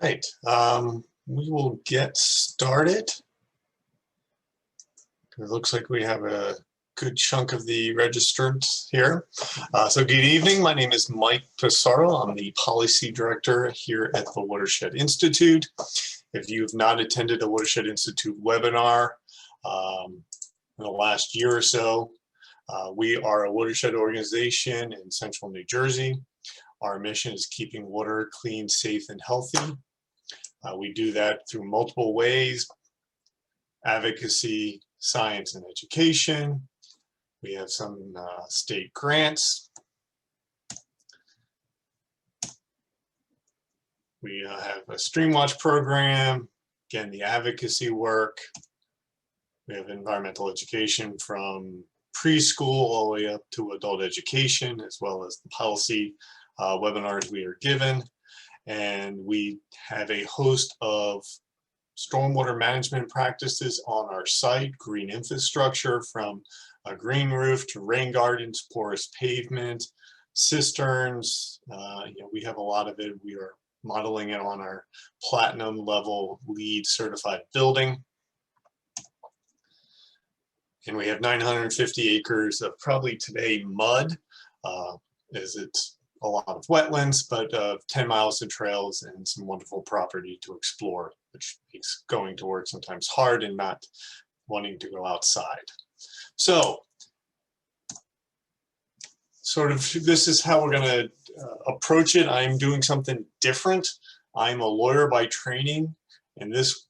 Right, we will get started. It looks like we have a good chunk of the registrants here. So good evening, my name is Mike Pisauro. I'm the Policy Director here at the Watershed Institute. If you've not attended a Watershed Institute webinar in the last year or so, we are a watershed organization in central New Jersey. Our mission is keeping water clean, safe, and healthy. We do that through multiple ways: advocacy, science, and education. We have some state grants. We have a Stream Watch program, again, the advocacy work. We have environmental education from preschool all the way up to adult education, as well as the policy webinars we are given. And we have a host of stormwater management practices on our site: green infrastructure, from a green roof to rain gardens, porous pavement, cisterns. We have a lot of it. We are modeling it on our platinum level LEED certified building. And we have 950 acres of probably today mud, as it's a lot of wetlands, but 10 miles of trails and some wonderful property to explore, which makes going to work sometimes hard and not wanting to go outside. So sort of this is how we're going to approach it. I'm doing something different. I'm a lawyer by training, and this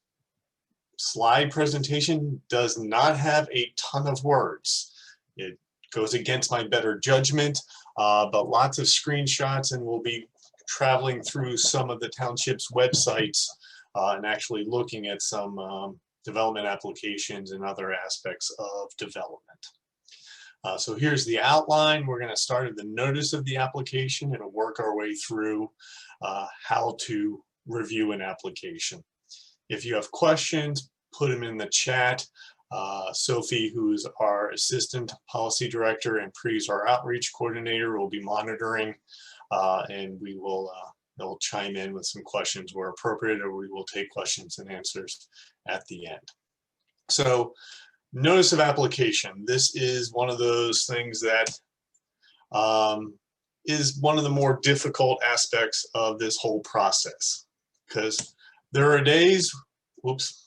slide presentation does not have a ton of words. It goes against my better judgment, but lots of screenshots, and we'll be traveling through some of the township's websites and actually looking at some development applications and other aspects of development. So here's the outline. We're going to start at the notice of the application and work our way through how to review an application. If you have questions, put them in the chat. Sophie, who's our Assistant Policy Director, and Pre's our Outreach Coordinator, will be monitoring, and we will they'll chime in with some questions where appropriate, or we will take questions and answers at the end. So, notice of application. This is one of those things that is one of the more difficult aspects of this whole process, because there are days, whoops,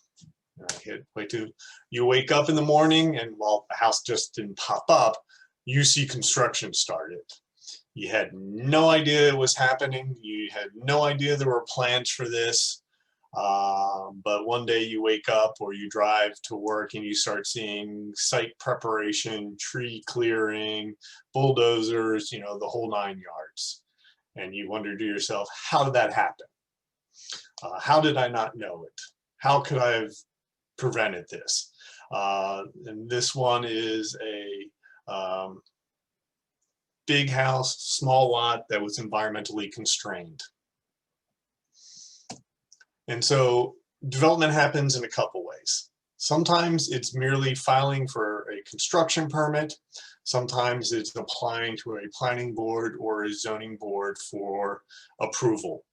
I hit way too. You wake up in the morning and while the house just didn't pop up, you see construction started. You had no idea it was happening. You had no idea there were plans for this. But one day you wake up or you drive to work and you start seeing site preparation, tree clearing, bulldozers, the whole 9 yards. And you wonder to yourself, how did that happen? How did I not know it? How could I have prevented this? And this one is a big house, small lot that was environmentally constrained. And so development happens in a couple ways. Sometimes it's merely filing for a construction permit. Sometimes it's applying to a planning board or a zoning board for approval.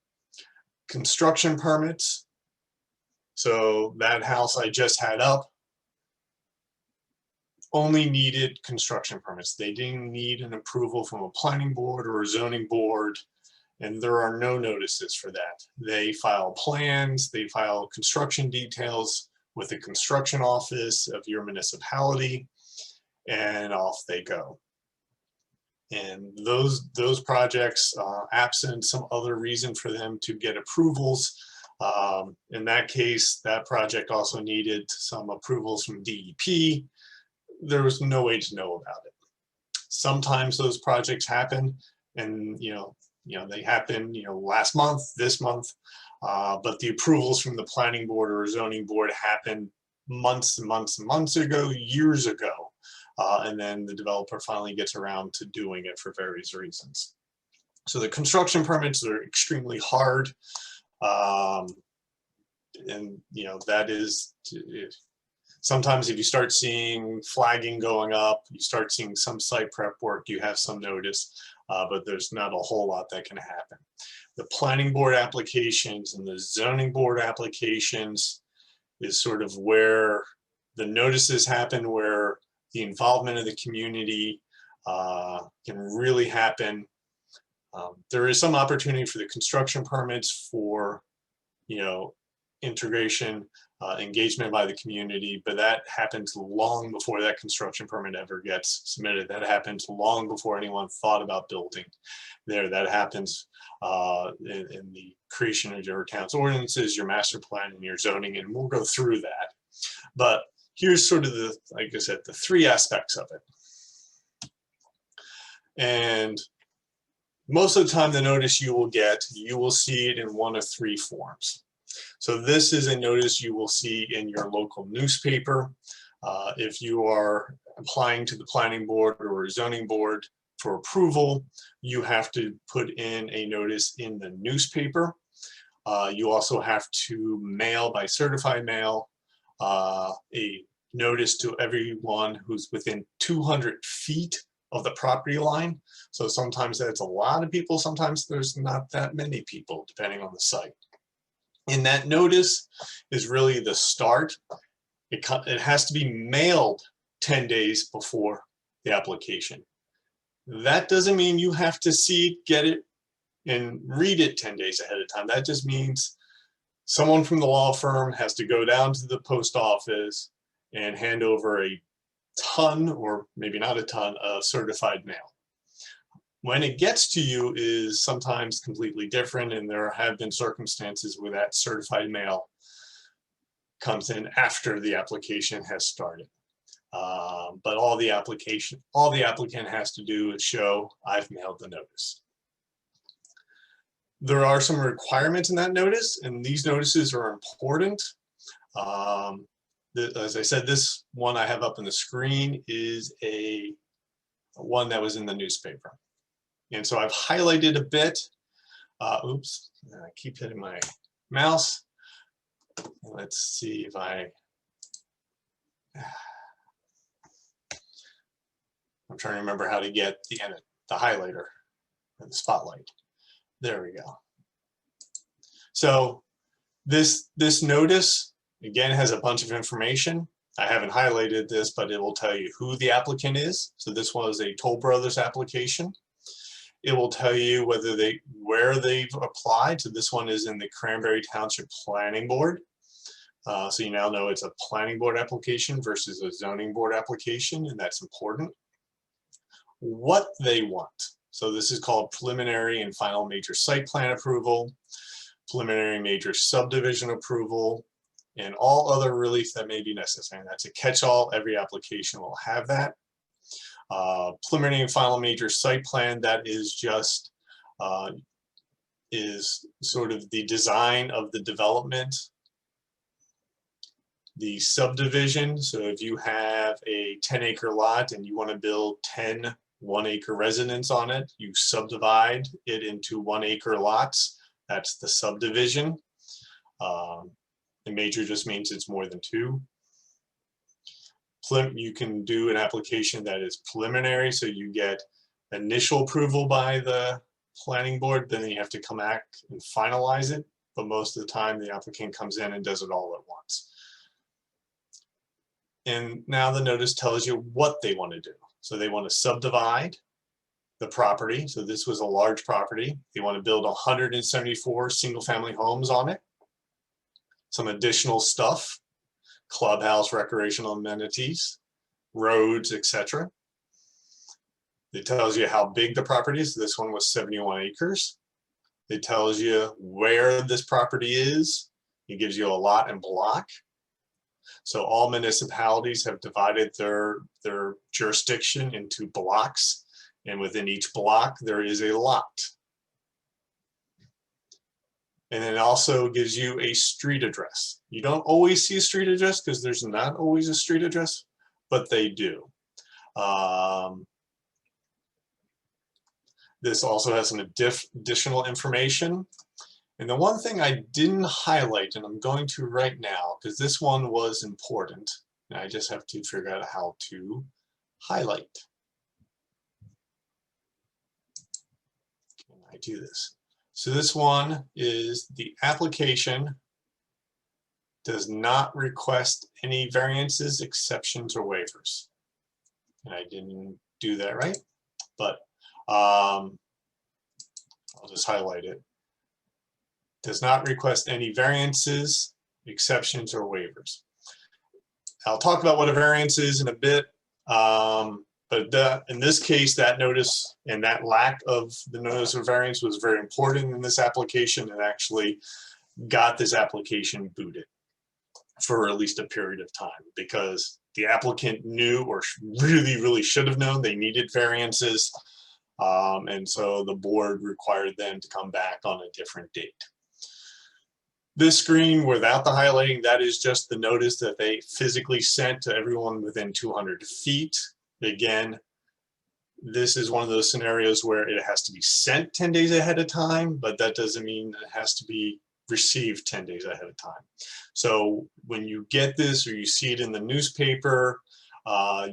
Construction permits, so that house I just had up only needed construction permits. They didn't need an approval from a planning board or a zoning board, and there are no notices for that. They file plans, they file construction details with the construction office of your municipality, and off they go. And those projects, absent some other reason for them to get approvals, in that case, that project also needed some approvals from DEP. There was no way to know about it. Sometimes those projects happen, and they happen last month, this month, but the approvals from the planning board or zoning board happened months and months and months ago, years ago, and then the developer finally gets around to doing it for various reasons. So the construction permits are extremely hard. And that is, sometimes if you start seeing flagging going up, you start seeing some site prep work, you have some notice. but there's not a whole lot that can happen. The planning board applications and the zoning board applications is sort of where the notices happen, where the involvement of the community can really happen. There is some opportunity for the construction permits for, integration, engagement by the community, but that happens long before that construction permit ever gets submitted. That happens long before anyone thought about building there. That happens in the creation of your town's ordinances, your master plan, and your zoning, and we'll go through that. But here's sort of the, like I said, the three aspects of it. And most of the time, the notice you will see it in one of three forms. So this is a notice you will see in your local newspaper. If you are applying to the planning board or zoning board for approval, you have to put in a notice in the newspaper. You also have to mail by certified mail a notice to everyone who's within 200 feet of the property line. So sometimes that's a lot of people, sometimes there's not that many people, depending on the site. And that notice is really the start. It has to be mailed 10 days before the application. That doesn't mean you have to see it, get it, and read it 10 days ahead of time. That just means someone from the law firm has to go down to the post office and hand over a ton, or maybe not a ton, of certified mail. When it gets to you is sometimes completely different, and there have been circumstances where that certified mail comes in after the application has started. But all the applicant has to do is show, I've mailed the notice. There are some requirements in that notice, and these notices are important. As I said, this one I have up on the screen is one that was in the newspaper. And so I've highlighted a bit. Oops, I keep hitting my mouse. Let's see if I'm trying to remember how to get the highlighter or the spotlight. There we go. So this notice, again, has a bunch of information. I haven't highlighted this, but it will tell you who the applicant is. So this was a Toll Brothers application. It will tell you where they've applied. So this one is in the Cranberry Township Planning Board. So you now know it's a planning board application versus a zoning board application, and that's important. What they want. So this is called preliminary and final major site plan approval, preliminary major subdivision approval, and all other relief that may be necessary. That's a catch-all. Every application will have that. Preliminary and final major site plan, that is just is sort of the design of the development. The subdivision, so if you have a 10-acre lot and you want to build 10 1-acre residents on it, you subdivide it into 1-acre lots. That's the subdivision. The major just means it's more than 2. You can do an application that is preliminary, so you get initial approval by the planning board, then you have to come back and finalize it. But most of the time, the applicant comes in and does it all at once. And now the notice tells you what they want to do. So they want to subdivide the property. So this was a large property. They want to build 174 single-family homes on it. Some additional stuff. Clubhouse, recreational amenities, roads, etc. It tells you how big the property is. This one was 71 acres. It tells you where this property is. It gives you a lot and block. So all municipalities have divided their jurisdiction into blocks, and within each block there is a lot. And it also gives you a street address. You don't always see a street address because there's not always a street address, but they do. This also has some additional information. And the one thing I didn't highlight, and I'm going to right now, because this one was important, and I just have to figure out how to highlight. I do this. So this one is the application does not request any variances, exceptions, or waivers. And I didn't do that right, but I'll just highlight it. Does not request any variances, exceptions, or waivers. I'll talk about what a variance is in a bit, but in this case, that notice and that lack of the notice of variance was very important in this application and actually got this application booted for at least a period of time, because the applicant knew, or really should have known, they needed variances. And so the board required them to come back on a different date. This screen without the highlighting, that is just the notice that they physically sent to everyone within 200 feet. Again, this is one of those scenarios where it has to be sent 10 days ahead of time, but that doesn't mean it has to be received 10 days ahead of time. So when you get this or you see it in the newspaper,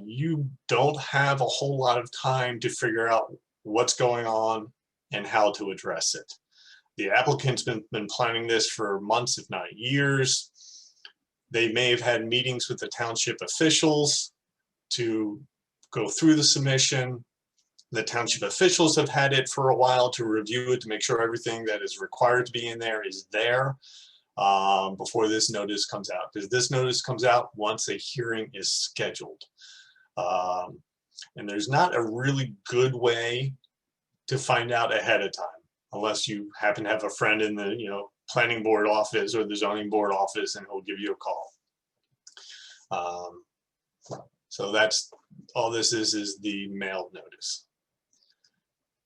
you don't have a whole lot of time to figure out what's going on and how to address it. The applicant's been planning this for months, if not years. They may have had meetings with the township officials to go through the submission. The township officials have had it for a while to review it, to make sure everything that is required to be in there is there before this notice comes out. Because this notice comes out once a hearing is scheduled. And there's not a really good way to find out ahead of time, unless you happen to have a friend in the planning board office or the zoning board office, and he'll give you a call. So that's all this is the mailed notice.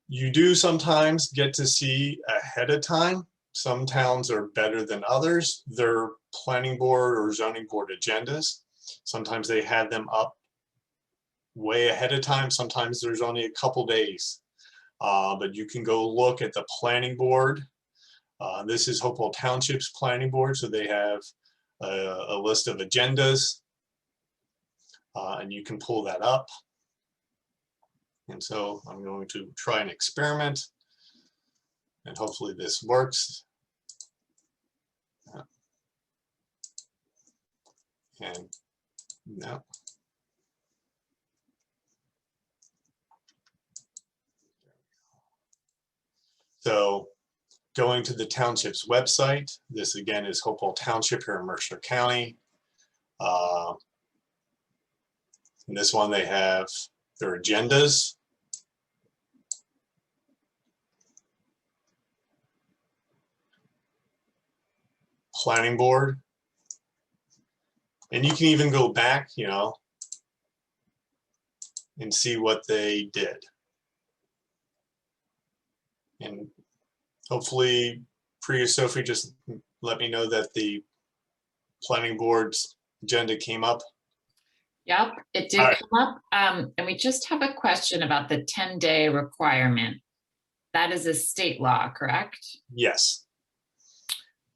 You do sometimes get to see ahead of time. Some towns are better than others. Their planning board or zoning board agendas, sometimes they have them up way ahead of time. Sometimes there's only a couple days. But you can go look at the planning board. This is Hopewell Township's planning board, so they have a list of agendas, and you can pull that up. And so I'm going to try an experiment, and hopefully this works. And no. So going to the township's website, this again is Hopewell Township here in Mercer County. In this one, they have their agendas. Planning board. And you can even go back, and see what they did. And hopefully, Priya Sophie just let me know that the planning board's agenda came up. Yep, it did come up. And we just have a question about the 10-day requirement. That is a state law, correct? Yes.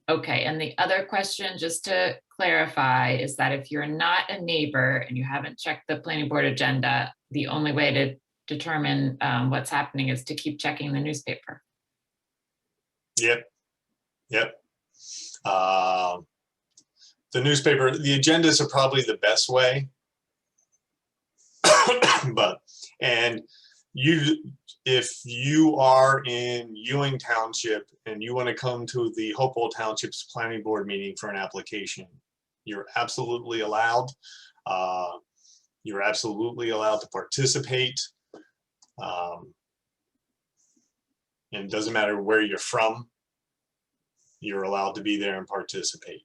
Okay, and the other question, just to clarify, is that if you're not a neighbor and you haven't checked the planning board agenda, the only way to determine what's happening is to keep checking the newspaper. Yep. The newspaper, the agendas are probably the best way. If you are in Ewing Township and you want to come to the Hopewell Township's planning board meeting for an application, you're absolutely allowed. You're absolutely allowed to participate. And it doesn't matter where you're from, you're allowed to be there and participate.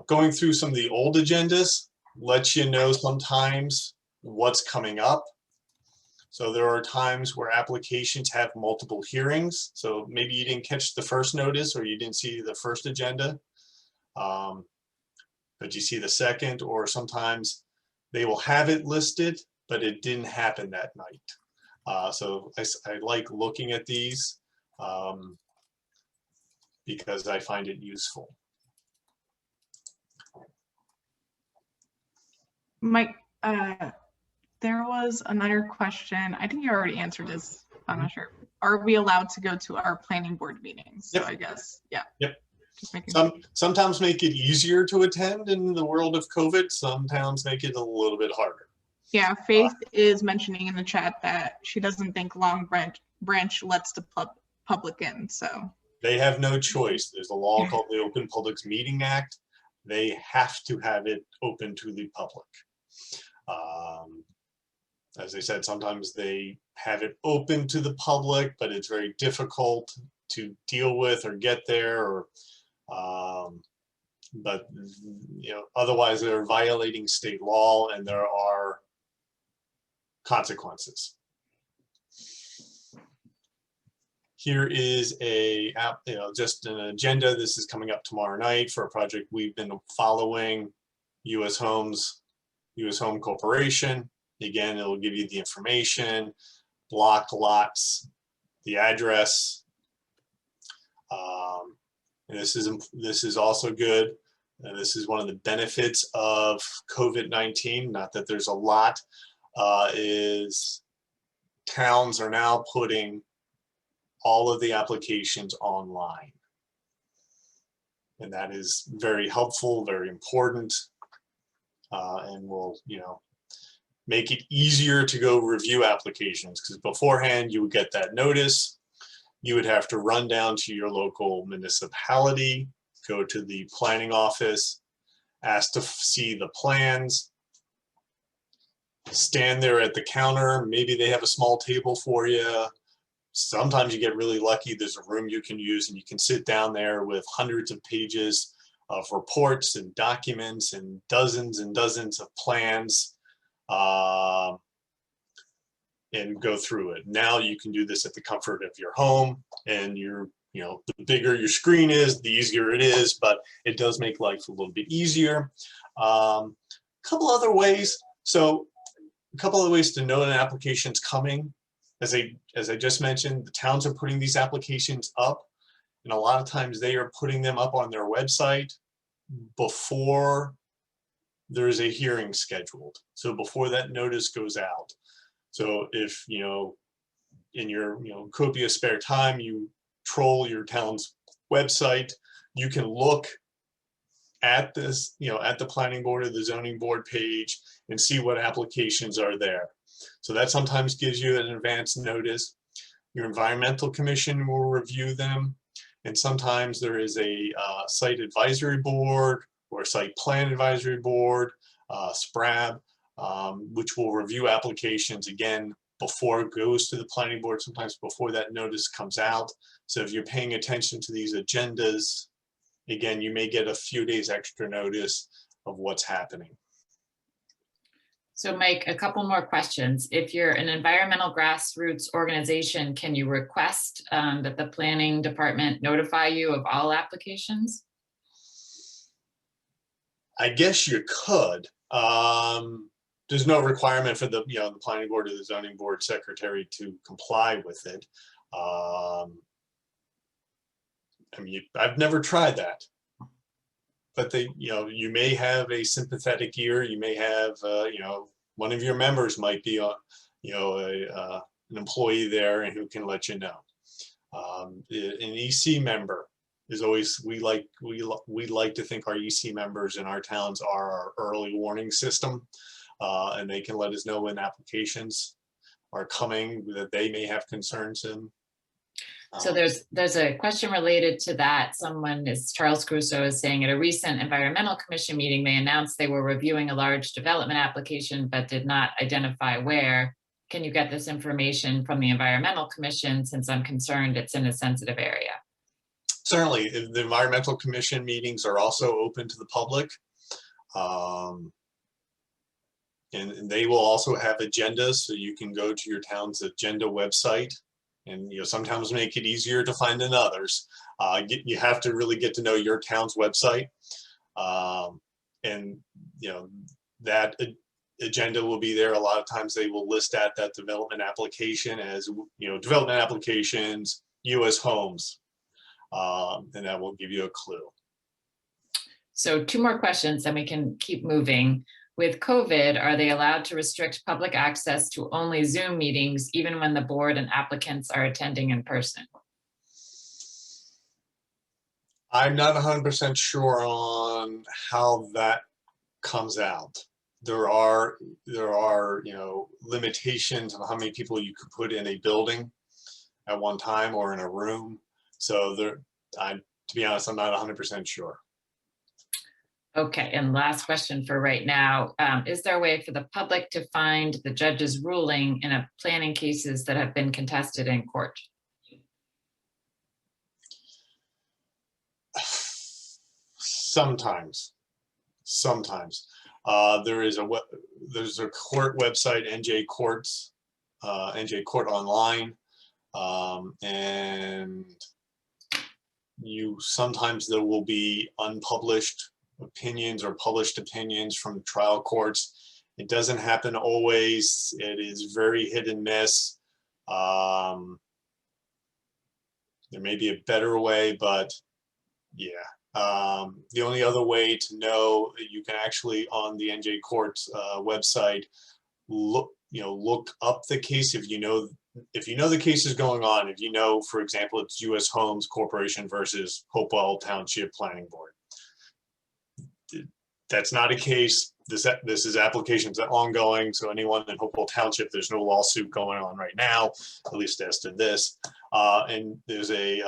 Going through some of the old agendas lets you know sometimes what's coming up. So there are times where applications have multiple hearings. So maybe you didn't catch the first notice or you didn't see the first agenda, but you see the second, or sometimes they will have it listed, but it didn't happen that night. So I like looking at these because I find it useful. Mike, there was another question. I think you already answered this I'm not sure. Are we allowed to go to our planning board meetings? So Yep. I guess, yeah. Yep. Just making sure. Sometimes make it easier to attend in the world of COVID. Sometimes make it a little bit harder. Yeah, Faith is mentioning in the chat that she doesn't think Long Branch lets the public in, so. They have no choice. There's a law called the Open Publics Meeting Act. They have to have it open to the public. As I said, sometimes they have it open to the public, but it's very difficult to deal with or get there, or but otherwise they're violating state law and there are consequences. Here is just an agenda. This is coming up tomorrow night for a project we've been following, U.S. Home Corporation. Again, it'll give you the information, block, lots, the address. And this is also good. This is one of the benefits of COVID-19, not that there's a lot, is towns are now putting all of the applications online. And that is very helpful, very important, and will, make it easier to go review applications, because beforehand you would get that notice. You would have to run down to your local municipality, go to the planning office, ask to see the plans, stand there at the counter. Maybe they have a small table for you. Sometimes you get really lucky. There's a room you can use and you can sit down there with hundreds of pages of reports and documents and dozens of plans, and go through it. Now you can do this at the comfort of your home, and the bigger your screen is, the easier it is, but it does make life a little bit easier. Couple other ways. So a couple of ways to know an application's coming. As I just mentioned, the towns are putting these applications up, and a lot of times they are putting them up on their website before there's a hearing scheduled. So before that notice goes out. So if, in your, copious spare time, you troll your town's website, you can look at this, at the planning board or the zoning board page and see what applications are there. So that sometimes gives you an advance notice. Your environmental commission will review them. And sometimes there is a site advisory board or a site plan advisory board, SPRAB, which will review applications again before it goes to the planning board, sometimes before that notice comes out. So if you're paying attention to these agendas, again, you may get a few days extra notice of what's happening. So Mike, a couple more questions. If you're an environmental grassroots organization, can you request that the planning department notify you of all applications? I guess you could. There's no requirement for the planning board or the zoning board secretary to comply with it. I've never tried that, but you may have a sympathetic ear. You may have, one of your members might be an employee there and who can let you know. An EC member is always, we like to think our EC members in our towns are our early warning system, and they can let us know when applications are coming that they may have concerns in. So there's a question related to that. Charles Crusoe is saying, at a recent environmental commission meeting, they announced they were reviewing a large development application, but did not identify where. Can you get this information from the environmental commission, since I'm concerned it's in a sensitive area? Certainly, the environmental commission meetings are also open to the public. And they will also have agendas, so you can go to your town's agenda website, and sometimes make it easier to find than others. You have to really get to know your town's website, and that agenda will be there. A lot of times they will list that development application as development applications, U.S. homes, and that will give you a clue. So 2 more questions, then we can keep moving. with COVID, are they allowed to restrict public access to only Zoom meetings, even when the board and applicants are attending in person? I'm not 100% sure on how that comes out. There are, limitations on how many people you could put in a building at one time or in a room. So to be honest, I'm not 100% sure. Okay, and last question for right now. Is there a way for the public to find the judge's ruling in a planning cases that have been contested in court? Sometimes. There's a court website, NJ Courts, NJ Court Online, and sometimes there will be unpublished opinions or published opinions from trial courts. It doesn't happen always. It is very hit and miss. There may be a better way, but yeah. The only other way to know, you can actually on the NJ Courts website look up the case if you know the case is going on. If you know, for example, it's U.S. Homes Corporation versus Hopewell Township Planning Board. That's not a case. This is applications that are ongoing. So anyone in Hopewell Township, there's no lawsuit going on right now, at least as to this. And there's a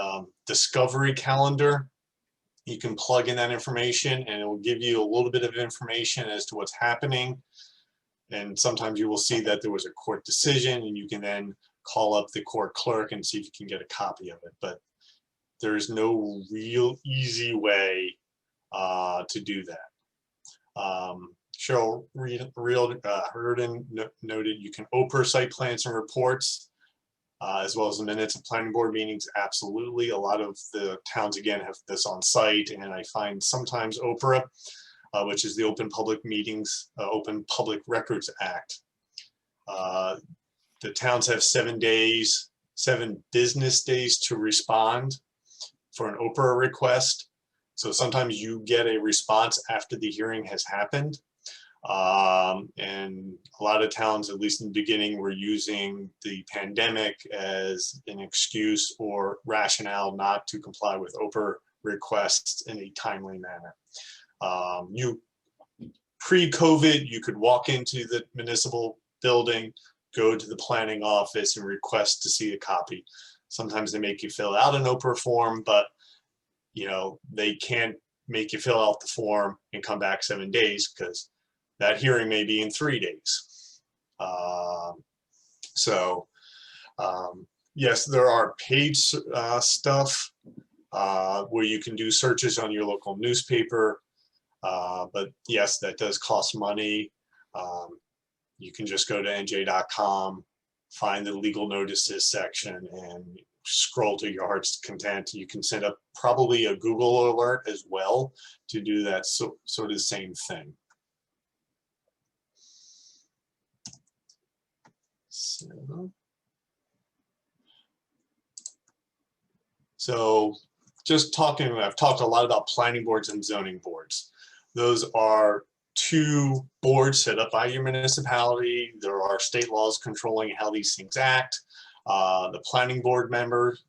discovery calendar. You can plug in that information and it will give you a little bit of information as to what's happening. And sometimes you will see that there was a court decision and you can then call up the court clerk and see if you can get a copy of it. But there's no real easy way to do that. Cheryl Reardon noted you can OPER site plans and reports. As well as the minutes of planning board meetings. Absolutely. A lot of the towns, again, have this on site, and I find sometimes OPRA, which is the Open Public Meetings, Open Public Records Act. The towns have 7 business days to respond for an OPRA request. So sometimes you get a response after the hearing has happened. And a lot of towns, at least in the beginning, were using the pandemic as an excuse or rationale not to comply with OPRA requests in a timely manner. Pre-COVID, you could walk into the municipal building, go to the planning office and request to see a copy. Sometimes they make you fill out an OPRA form, but they can't make you fill out the form and come back 7 days because that hearing may be in 3 days. Yes, there are paid stuff where you can do searches on your local newspaper. But yes, that does cost money. You can just go to nj.com, find the legal notices section and scroll to your heart's content. You can set up probably a Google alert as well to do that sort of same thing. So just talking, I've talked a lot about planning boards and zoning boards. Those are two boards set up by your municipality. There are state laws controlling how these things act. The planning board members,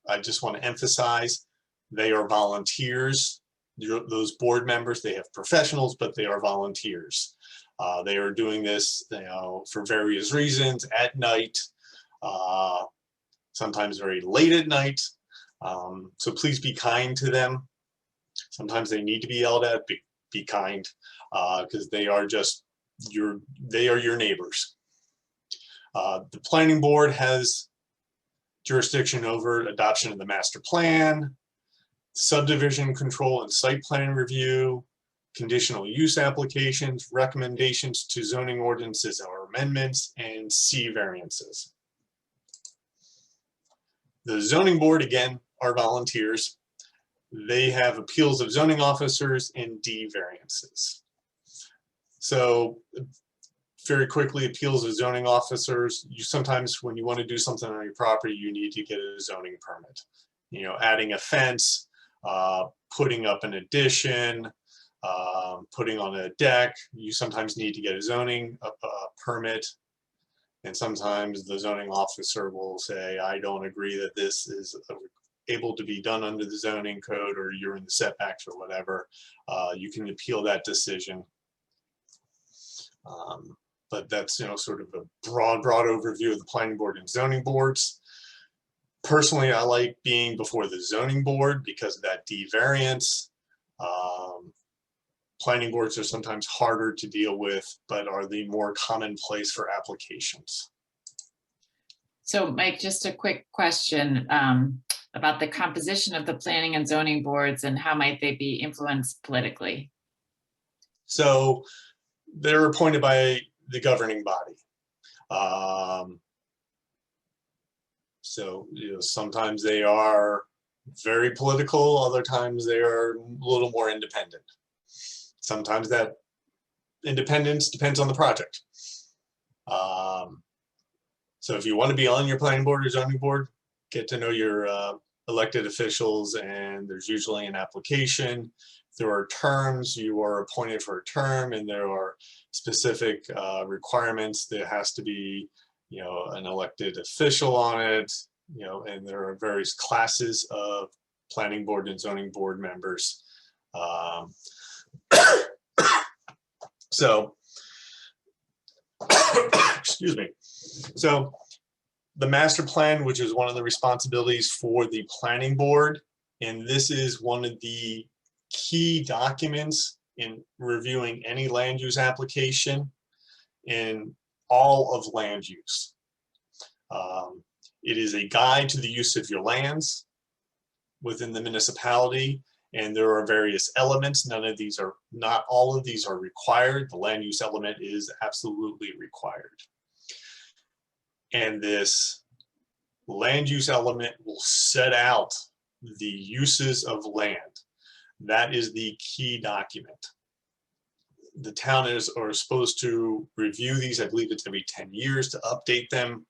I just want to emphasize, they are volunteers. Those board members, they have professionals, but they are volunteers. They are doing this, for various reasons at night, sometimes very late at night. So please be kind to them. Sometimes they need to be yelled at. Be kind, because they are your neighbors. The planning board has jurisdiction over adoption of the master plan, subdivision control and site plan review, conditional use applications, recommendations to zoning ordinances or amendments, and C variances. The zoning board, again, are volunteers. They have appeals of zoning officers and D variances. So very quickly, appeals of zoning officers, you sometimes, when you want to do something on your property, you need to get a zoning permit. Adding a fence, putting up an addition, putting on a deck. You sometimes need to get a zoning permit. And sometimes the zoning officer will say, I don't agree that this is able to be done under the zoning code, or you're in the setbacks or whatever. You can appeal that decision. But that's, sort of a broad overview of the planning board and zoning boards. Personally, I like being before the zoning board because of that D variance. Planning boards are sometimes harder to deal with, but are the more commonplace for applications. So Mike, just a quick question about the composition of the planning and zoning boards and how might they be influenced politically? So they're appointed by the governing body. So sometimes they are very political, other times they are a little more independent. Sometimes that independence depends on the project. So if you want to be on your planning board or zoning board, get to know your elected officials, and there's usually an application. There are terms, you are appointed for a term, and there are specific requirements. There has to be, an elected official on it, and there are various classes of planning board and zoning board members. So, excuse me. So the master plan, which is one of the responsibilities for the planning board, and this is one of the key documents in reviewing any land use application in all of land use. It is a guide to the use of your lands within the municipality, and there are various elements. Not all of these are required. The land use element is absolutely required. And this land use element will set out the uses of land. That is the key document. The town are supposed to review these. I believe it's every 10 years to update them.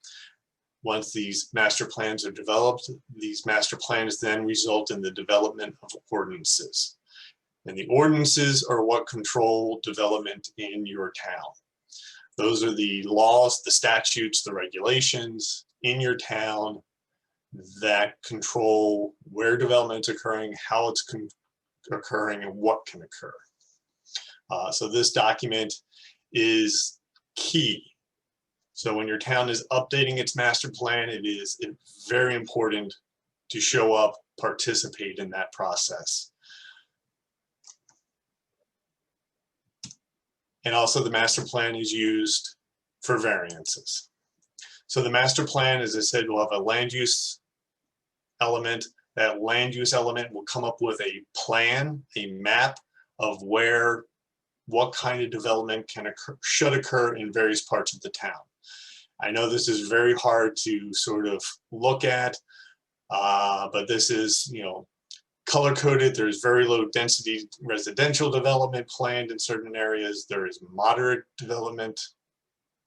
Once these master plans are developed, these master plans then result in the development of ordinances. And the ordinances are what control development in your town. Those are the laws, the statutes, the regulations in your town that control where development is occurring, how it's occurring, and what can occur. So this document is key. So when your town is updating its master plan, it's very important to show up, participate in that process. And also the master plan is used for variances. So the master plan, as I said, will have a land use element. That land use element will come up with a plan, a map of what kind of development should occur in various parts of the town. I know this is very hard to sort of look at, but this is, color coded. There's very low density residential development planned in certain areas. There is moderate development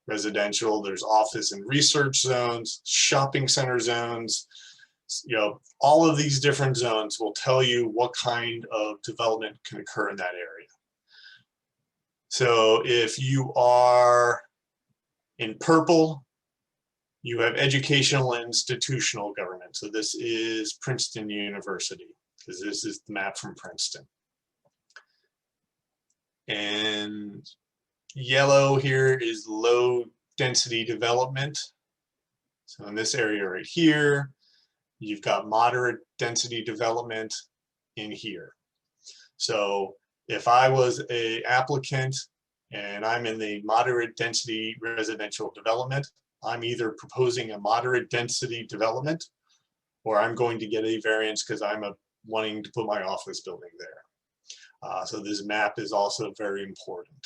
residential. There's office and research zones, shopping center zones. All of these different zones will tell you what kind of development can occur in that area. So if you are in purple, you have educational and institutional government. So this is Princeton University, because this is the map from Princeton. And yellow here is low density development. So in this area right here, you've got moderate density development in here. So if I was an applicant and I'm in the moderate density residential development, I'm either proposing a moderate density development, or I'm going to get a variance because I'm wanting to put my office building there. So this map is also very important.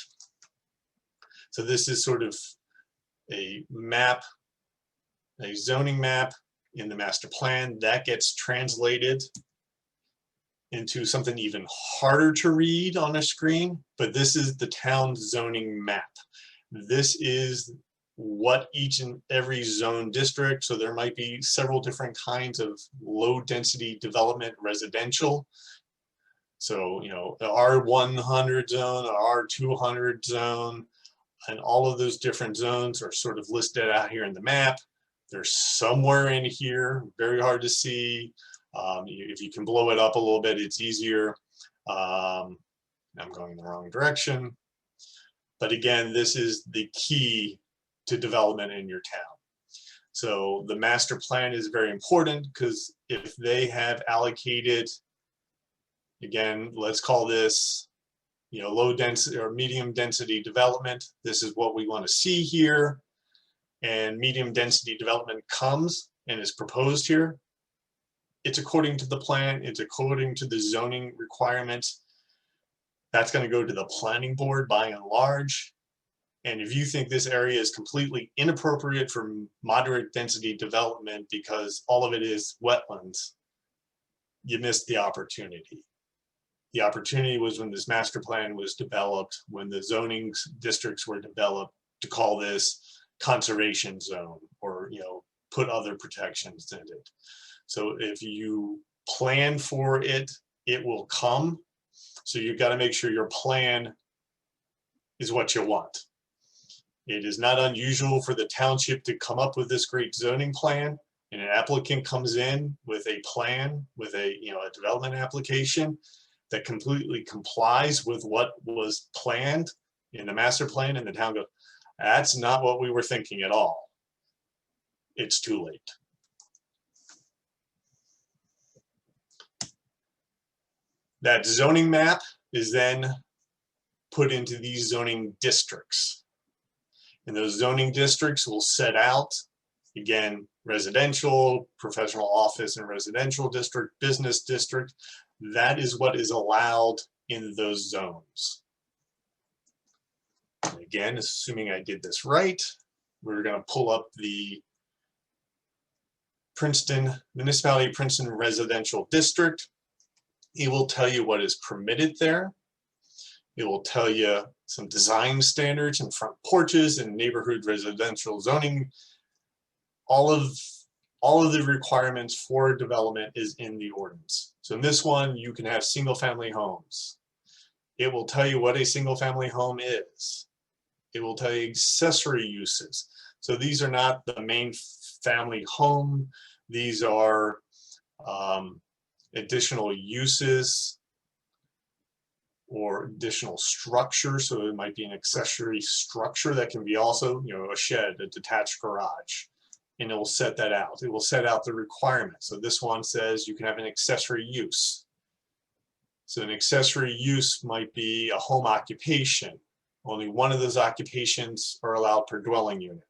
So this is sort of a map, a zoning map in the master plan that gets translated into something even harder to read on a screen, but this is the town zoning map. This is what each and every zone district, so there might be several different kinds of low density development residential. So, you know, the R100 zone, R200 zone, and all of those different zones are sort of listed out here in the map. They're somewhere in here, very hard to see. If you can blow it up a little bit, it's easier. I'm going in the wrong direction. But again, this is the key to development in your town. So the master plan is very important, because if they have allocated, again, let's call this, you know, low density or medium density development, this is what we want to see here. And medium density development comes and is proposed here. It's according to the plan, it's according to the zoning requirements. That's going to go to the planning board by and large. And if you think this area is completely inappropriate for moderate density development because all of it is wetlands, you missed the opportunity. The opportunity was when this master plan was developed, when the zoning districts were developed, to call this conservation zone, or, you know, put other protections in it. So if you plan for it, it will come. So you've got to make sure your plan is what you want. It is not unusual for the township to come up with this great zoning plan, and an applicant comes in with a plan, with a, you know, a development application that completely complies with what was planned in the master plan, and the town goes, that's not what we were thinking at all. It's too late. That zoning map is then put into these zoning districts. And those zoning districts will set out, again, residential, professional office and residential district, business district. That is what is allowed in those zones. And again, assuming I did this right, we're going to pull up the Princeton Municipality, Princeton Residential District. It will tell you what is permitted there. It will tell you some design standards and front porches and neighborhood residential zoning. All of the requirements for development is in the ordinance. So in this one, you can have single family homes. It will tell you what a single family home is. It will tell you accessory uses. So these are not the main family home. These are additional uses or additional structure. So it might be an accessory structure that can be also, you know, a shed, a detached garage, and it will set that out. It will set out the requirements. So this one says you can have an accessory use. So an accessory use might be a home occupation. Only one of those occupations are allowed per dwelling unit.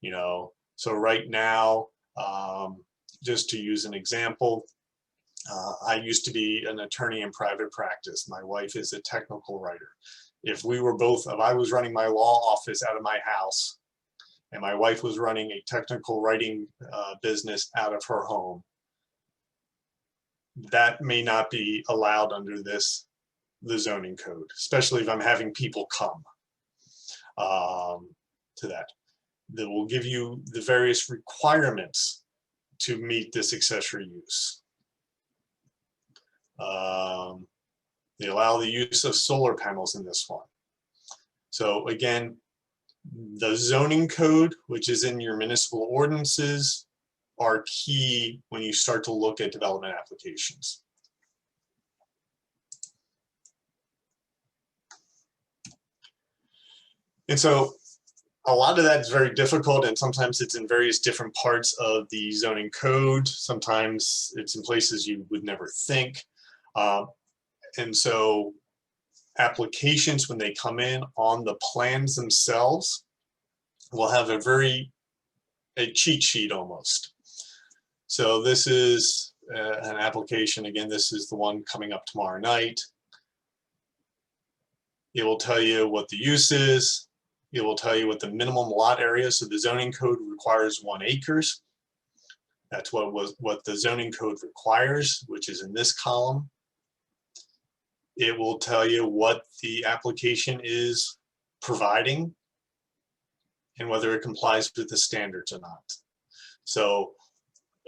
You know, so right now, just to use an example, I used to be an attorney in private practice. My wife is a technical writer. If I was running my law office out of my house and my wife was running a technical writing business out of her home, that may not be allowed under the zoning code, especially if I'm having people come to that. That will give you the various requirements to meet this accessory use. They allow the use of solar panels in this one. So again, the zoning code, which is in your municipal ordinances, are key when you start to look at development applications. And so a lot of that is very difficult, and sometimes it's in various different parts of the zoning code. Sometimes it's in places you would never think. And so applications, when they come in on the plans themselves, will have a cheat sheet almost. So this is an application. Again, this is the one coming up tomorrow night. It will tell you what the use is. It will tell you what the minimum lot area. So the zoning code requires 1 acre. That's what the zoning code requires, which is in this column. It will tell you what the application is providing and whether it complies with the standards or not. So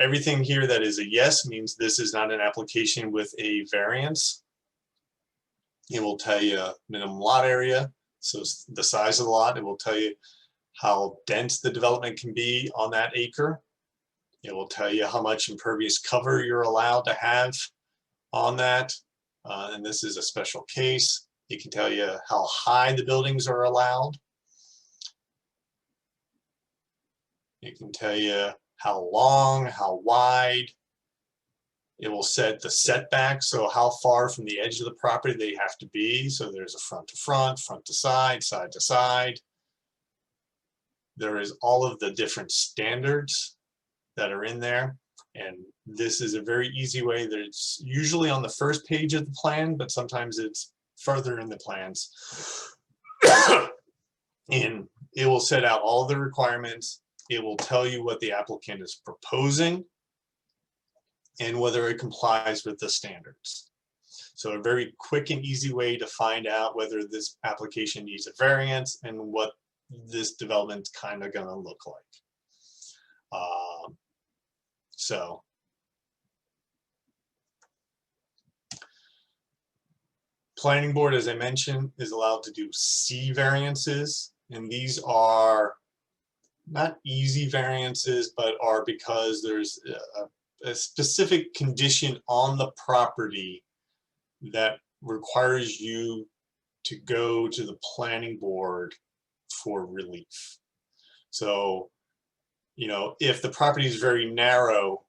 everything here that is a yes means this is not an application with a variance. It will tell you minimum lot area, so the size of the lot. It will tell you how dense the development can be on that acre. It will tell you how much impervious cover you're allowed to have on that. And this is a special case. It can tell you how high the buildings are allowed. It can tell you how long, how wide. It will set the setback, so how far from the edge of the property they have to be. So there's a front to front, front to side to side. There is all of the different standards that are in there. And this is a very easy way that it's usually on the first page of the plan, but sometimes it's further in the plans. And it will set out all the requirements. It will tell you what the applicant is proposing and whether it complies with the standards. So a very quick and easy way to find out whether this application needs a variance and what this development's kind of going to look like. So planning board, as I mentioned, is allowed to do C variances, and these are not easy variances, but are because there's a specific condition on the property that requires you to go to the planning board for relief. So, you know, if the property is very narrow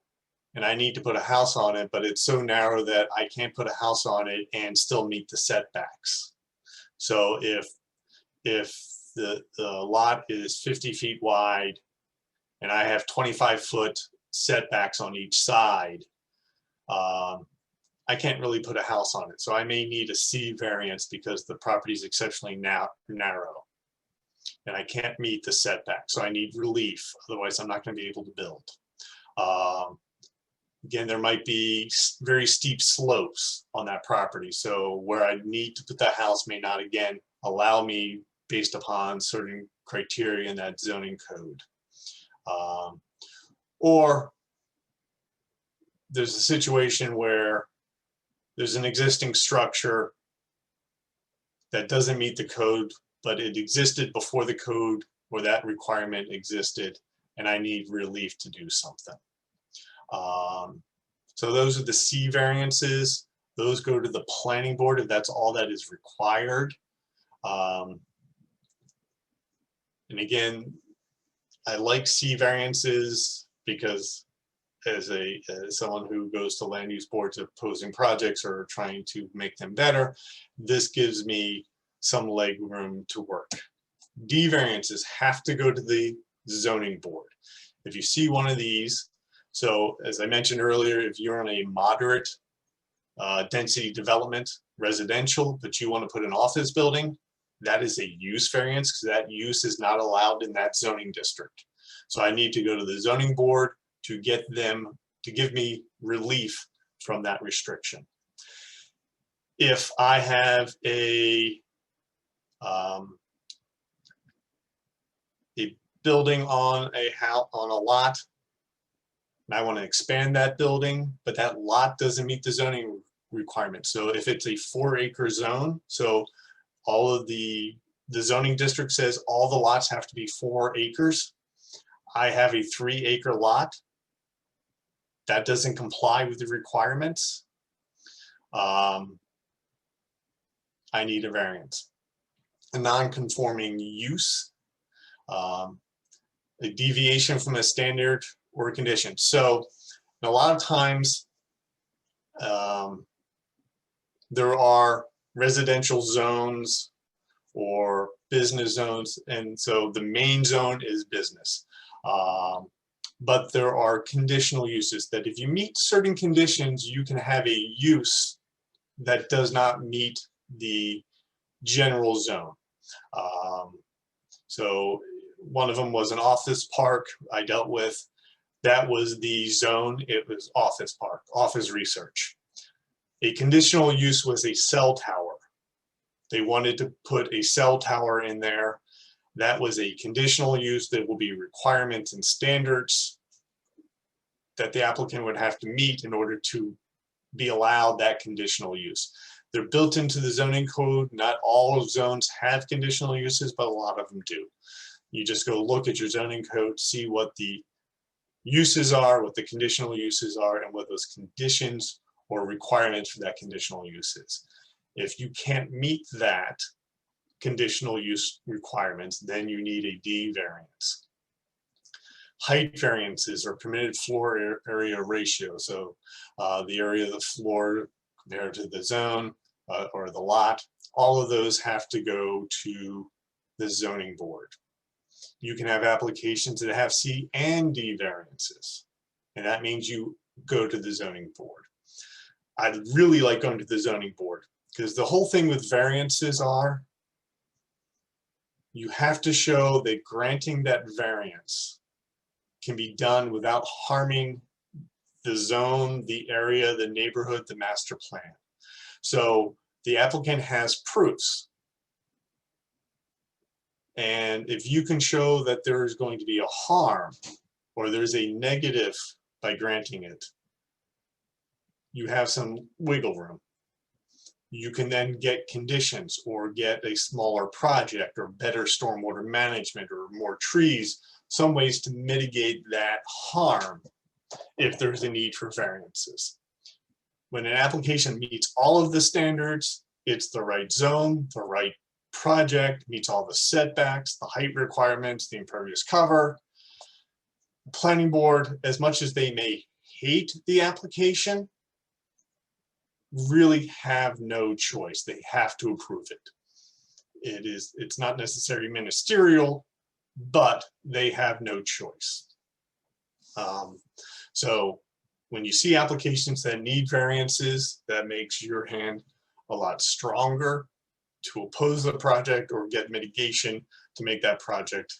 and I need to put a house on it, but it's so narrow that I can't put a house on it and still meet the setbacks. So if the lot is 50 feet wide and I have 25-foot setbacks on each side, I can't really put a house on it. So I may need a C variance because the property is exceptionally narrow and I can't meet the setback. So I need relief. Otherwise, I'm not going to be able to build. Again, there might be very steep slopes on that property. So where I need to put that house may not, again, allow me based upon certain criteria in that zoning code. Or there's a situation where there's an existing structure that doesn't meet the code, but it existed before the code or that requirement existed, and I need relief to do something. So those are the C variances. Those go to the planning board if that's all that is required. And again, I like C variances because as someone who goes to land use boards opposing projects or trying to make them better, this gives me some leg room to work. D variances have to go to the zoning board. If you see one of these, so as I mentioned earlier, if you're on a moderate density development, residential, but you want to put an office building, that is a use variance because that use is not allowed in that zoning district. So I need to go to the zoning board to get them to give me relief from that restriction. If I have a building on a house, on a lot, and I want to expand that building, but that lot doesn't meet the zoning requirement. So if it's a 4-acre zone, so all of the zoning district says all the lots have to be 4 acres. I have a 3-acre lot. That doesn't comply with the requirements. I need a variance. A non-conforming use, a deviation from a standard or a condition. So a lot of times there are residential zones or business zones, and so the main zone is business. But there are conditional uses that if you meet certain conditions, you can have a use that does not meet the general zone. So one of them was an office park I dealt with. That was the zone, it was office park, office research. A conditional use was a cell tower. They wanted to put a cell tower in there. That was a conditional use. There will be requirements and standards that the applicant would have to meet in order to be allowed that conditional use. They're built into the zoning code. Not all zones have conditional uses, but a lot of them do. You just go look at your zoning code, see what the uses are, what the conditional uses are, and what those conditions or requirements for that conditional use is. If you can't meet that conditional use requirements, then you need a D variance. Height variances are permitted floor area ratio. So the area of the floor compared to the zone or the lot, all of those have to go to the zoning board. You can have applications that have C and D variances, and that means you go to the zoning board. I'd really like going to the zoning board because the whole thing with variances are you have to show that granting that variance can be done without harming the zone, the area, the neighborhood, the master plan. So the applicant has proofs. And if you can show that there is going to be a harm or there's a negative by granting it, you have some wiggle room. You can then get conditions or get a smaller project or better stormwater management or more trees, some ways to mitigate that harm if there's a need for variances. When an application meets all of the standards, it's the right zone, the right project, meets all the setbacks, the height requirements, the impervious cover. The planning board, as much as they may hate the application, really have no choice. They have to approve it. It's not necessarily ministerial, but they have no choice. So when you see applications that need variances, that makes your hand a lot stronger to oppose the project or get mitigation to make that project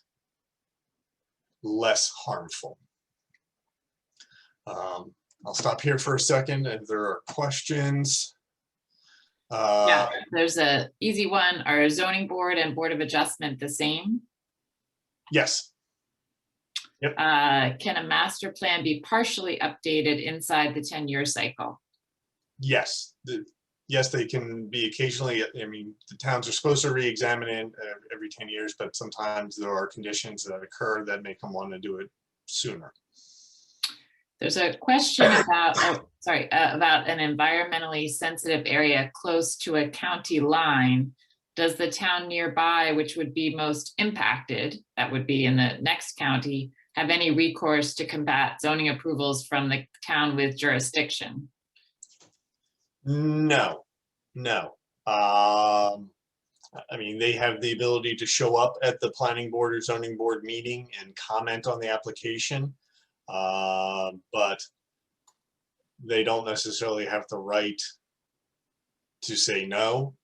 less harmful. I'll stop here for a second if there are questions. Yeah, there's a easy one. Are zoning board and board of adjustment the same? Yes. Yep. Can a master plan be partially updated inside the 10-year cycle? Yes. Yes, they can be occasionally. I mean, the towns are supposed to re-examine it every 10 years, but sometimes there are conditions that occur that make them want to do it sooner. There's a question about, about an environmentally sensitive area close to a county line. Does the town nearby, which would be most impacted, that would be in the next county, have any recourse to combat zoning approvals from the town with jurisdiction? No. I mean, they have the ability to show up at the planning board or zoning board meeting and comment on the application. But they don't necessarily have the right to say no.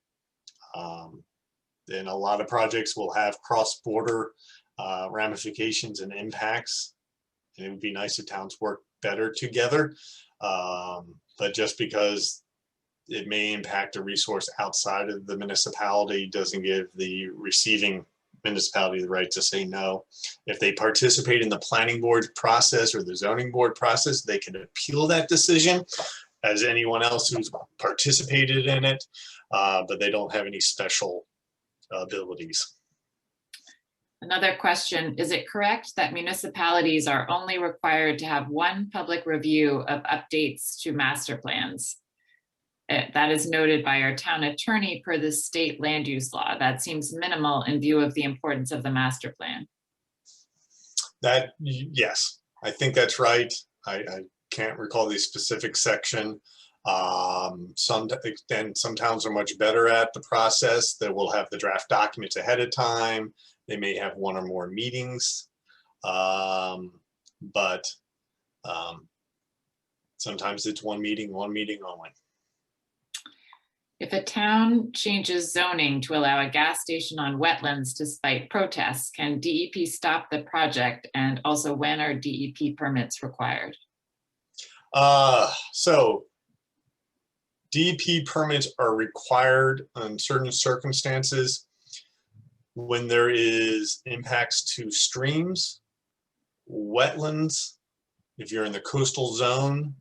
Then a lot of projects will have cross-border ramifications and impacts, and it would be nice if towns work better together. But just because it may impact a resource outside of the municipality doesn't give the receiving municipality the right to say no. If they participate in the planning board process or the zoning board process, they can appeal that decision as anyone else who's participated in it, but they don't have any special abilities. Another question, is it correct that municipalities are only required to have one public review of updates to master plans? That is noted by our town attorney per the state land use law. That seems minimal in view of the importance of the master plan. Yes, I think that's right. I can't recall the specific section. Some towns are much better at the process. They will have the draft documents ahead of time. They may have one or more meetings, but sometimes it's one meeting only. If a town changes zoning to allow a gas station on wetlands despite protests, can DEP stop the project? And also, when are DEP permits required? So DEP permits are required in certain circumstances when there is impacts to streams, wetlands, if you're in the coastal zone,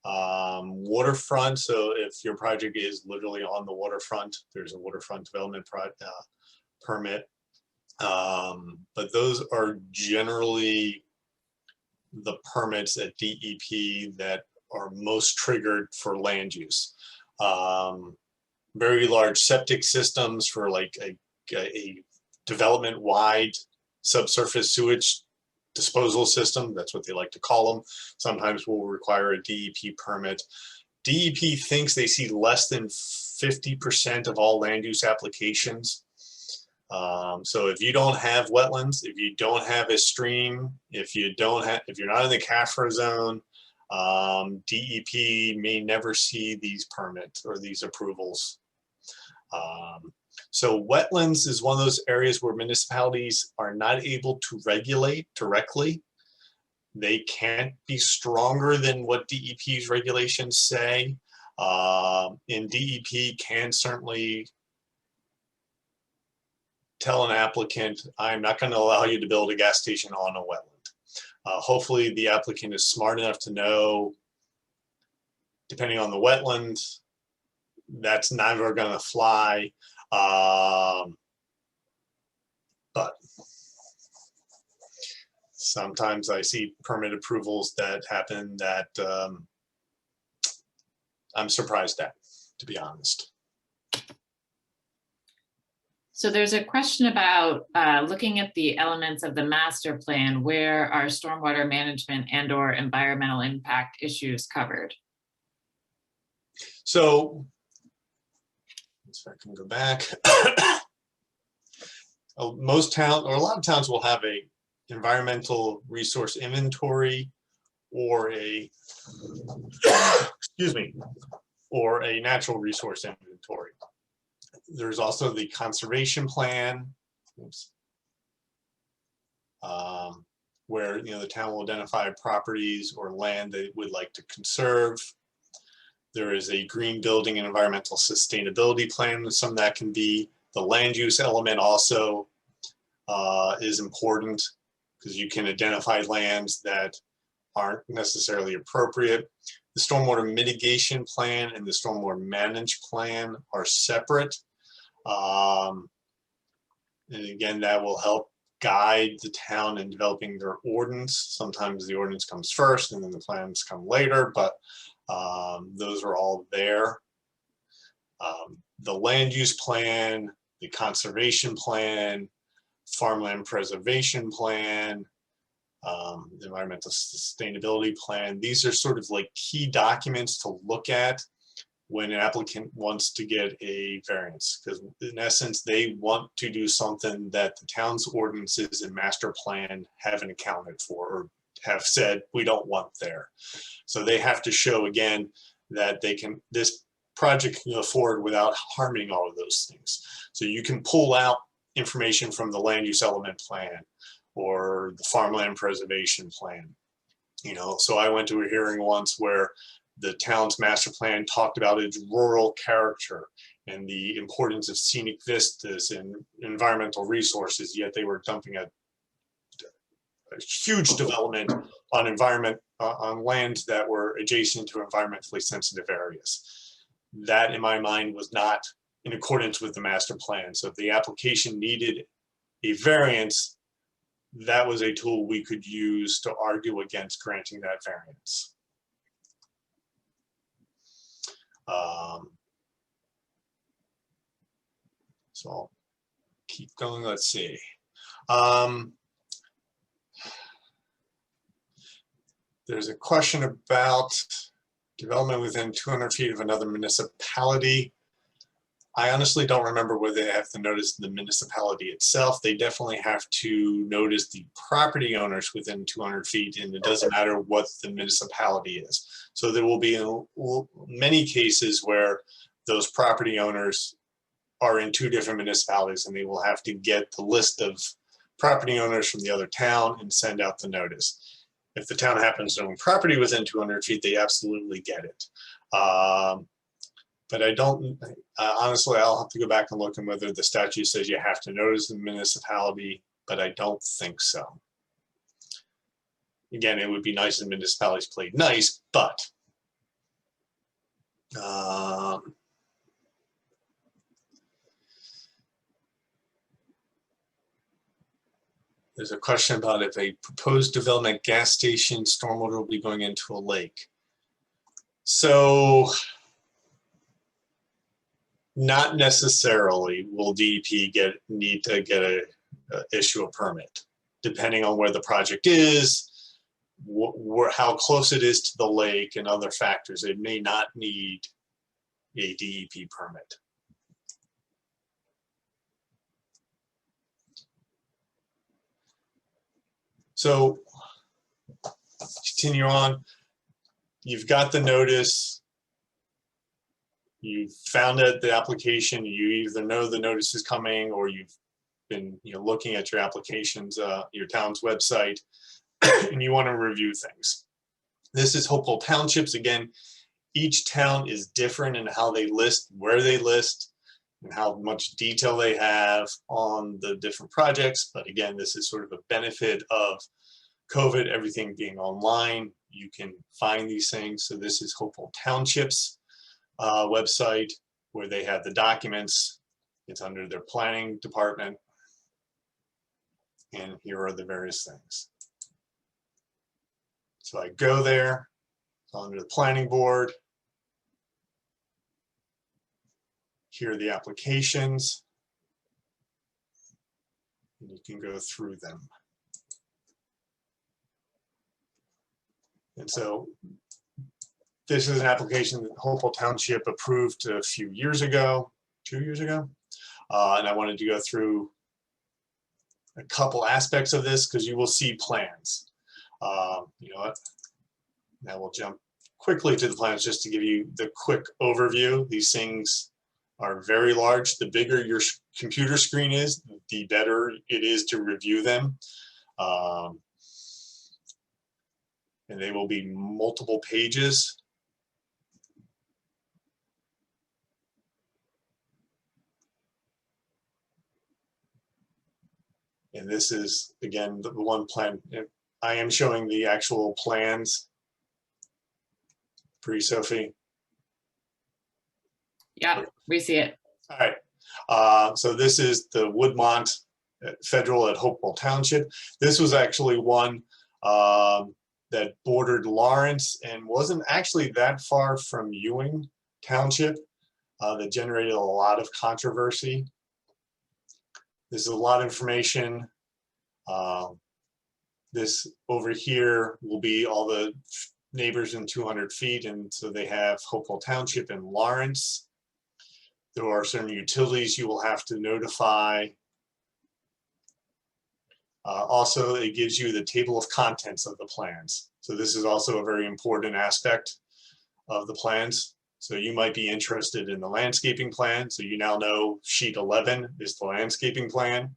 Waterfront, so if your project is literally on the waterfront, there's a waterfront development permit. But those are generally the permits at DEP that are most triggered for land use. Very large septic systems for like a development-wide subsurface sewage disposal system, that's what they like to call them, sometimes will require a DEP permit. DEP thinks they see less than 50% of all land use applications. So if you don't have wetlands, if you don't have a stream, if you're not in the CAFRA zone, DEP may never see these permits or these approvals. So wetlands is one of those areas where municipalities are not able to regulate directly. They can't be stronger than what DEP's regulations say. And DEP can certainly tell an applicant, I'm not going to allow you to build a gas station on a wetland. Hopefully the applicant is smart enough to know, depending on the wetland, that's never going to fly. But sometimes I see permit approvals that happen that I'm surprised at, to be honest. So there's a question about looking at the elements of the master plan, where are stormwater management and/or environmental impact issues covered? So, if I can go back, most towns, or a lot of towns, will have a environmental resource inventory or a, excuse me, or a natural resource inventory. There's also the conservation plan, where the town will identify properties or land they would like to conserve. There is a green building and environmental sustainability plan. Some of that can be the land use element also is important, because you can identify lands that aren't necessarily appropriate. The stormwater mitigation plan and the stormwater management plan are separate. And again, that will help guide the town in developing their ordinance. Sometimes the ordinance comes first and then the plans come later, but those are all there. The land use plan, the conservation plan, farmland preservation plan, the environmental sustainability plan. These are sort of like key documents to look at when an applicant wants to get a variance, because in essence, they want to do something that the town's ordinances and master plan haven't accounted for or have said we don't want there. So they have to show again that this project can go forward without harming all of those things. So you can pull out information from the land use element plan or the farmland preservation plan. So I went to a hearing once where the town's master plan talked about its rural character and the importance of scenic vistas and environmental resources, yet they were dumping a huge development on lands that were adjacent to environmentally sensitive areas. That, in my mind, was not in accordance with the master plan. So if the application needed a variance, that was a tool we could use to argue against granting that variance. So I'll keep going. Let's see. There's a question about development within 200 feet of another municipality. I honestly don't remember whether they have to notice the municipality itself. They definitely have to notice the property owners within 200 feet, and it doesn't matter what the municipality is. So there will be many cases where those property owners are in two different municipalities, and they will have to get the list of property owners from the other town and send out the notice. If the town happens to own property within 200 feet, they absolutely get it. But I don't, honestly, I'll have to go back and look at whether the statute says you have to notice the municipality, but I don't think so. Again, it would be nice if municipalities played nice, but There's a question about if a proposed development gas station stormwater will be going into a lake. So not necessarily will DEP need to issue a permit, depending on where the project is, how close it is to the lake, and other factors. It may not need a DEP permit. So continue on. You've got the notice. You found out the application. You either know the notice is coming, or you've been looking at your applications, your town's website, and you want to review things. This is Hopewell Townships. Again, each town is different in how they list, where they list, and how much detail they have on the different projects. But again, this is sort of a benefit of COVID, everything being online. You can find these things. So this is Hopewell Townships website, where they have the documents. It's under their planning department. And here are the various things. So I go there, under the planning board. Here are the applications. And you can go through them. And so this is an application that Hopewell Township approved a few years ago, 2 years ago. And I wanted to go through a couple aspects of this because you will see plans. You know what? Now we'll jump quickly to the plans just to give you the quick overview. These things are very large. The bigger your computer screen is, the better it is to review them. And they will be multiple pages. And this is, again, the one plan. I am showing the actual plans. Pretty, Sophie? Yeah, we see it. All right. So this is the Woodmont Federal at Hopewell Township. This was actually one that bordered Lawrence and wasn't actually that far from Ewing Township, that generated a lot of controversy. This is a lot of information. This over here will be all the neighbors in 200 feet, and so they have Hopewell Township and Lawrence. There are certain utilities you will have to notify. Also, it gives you the table of contents of the plans. So this is also a very important aspect of the plans. So you might be interested in the landscaping plan. So you now know sheet 11 is the landscaping plan.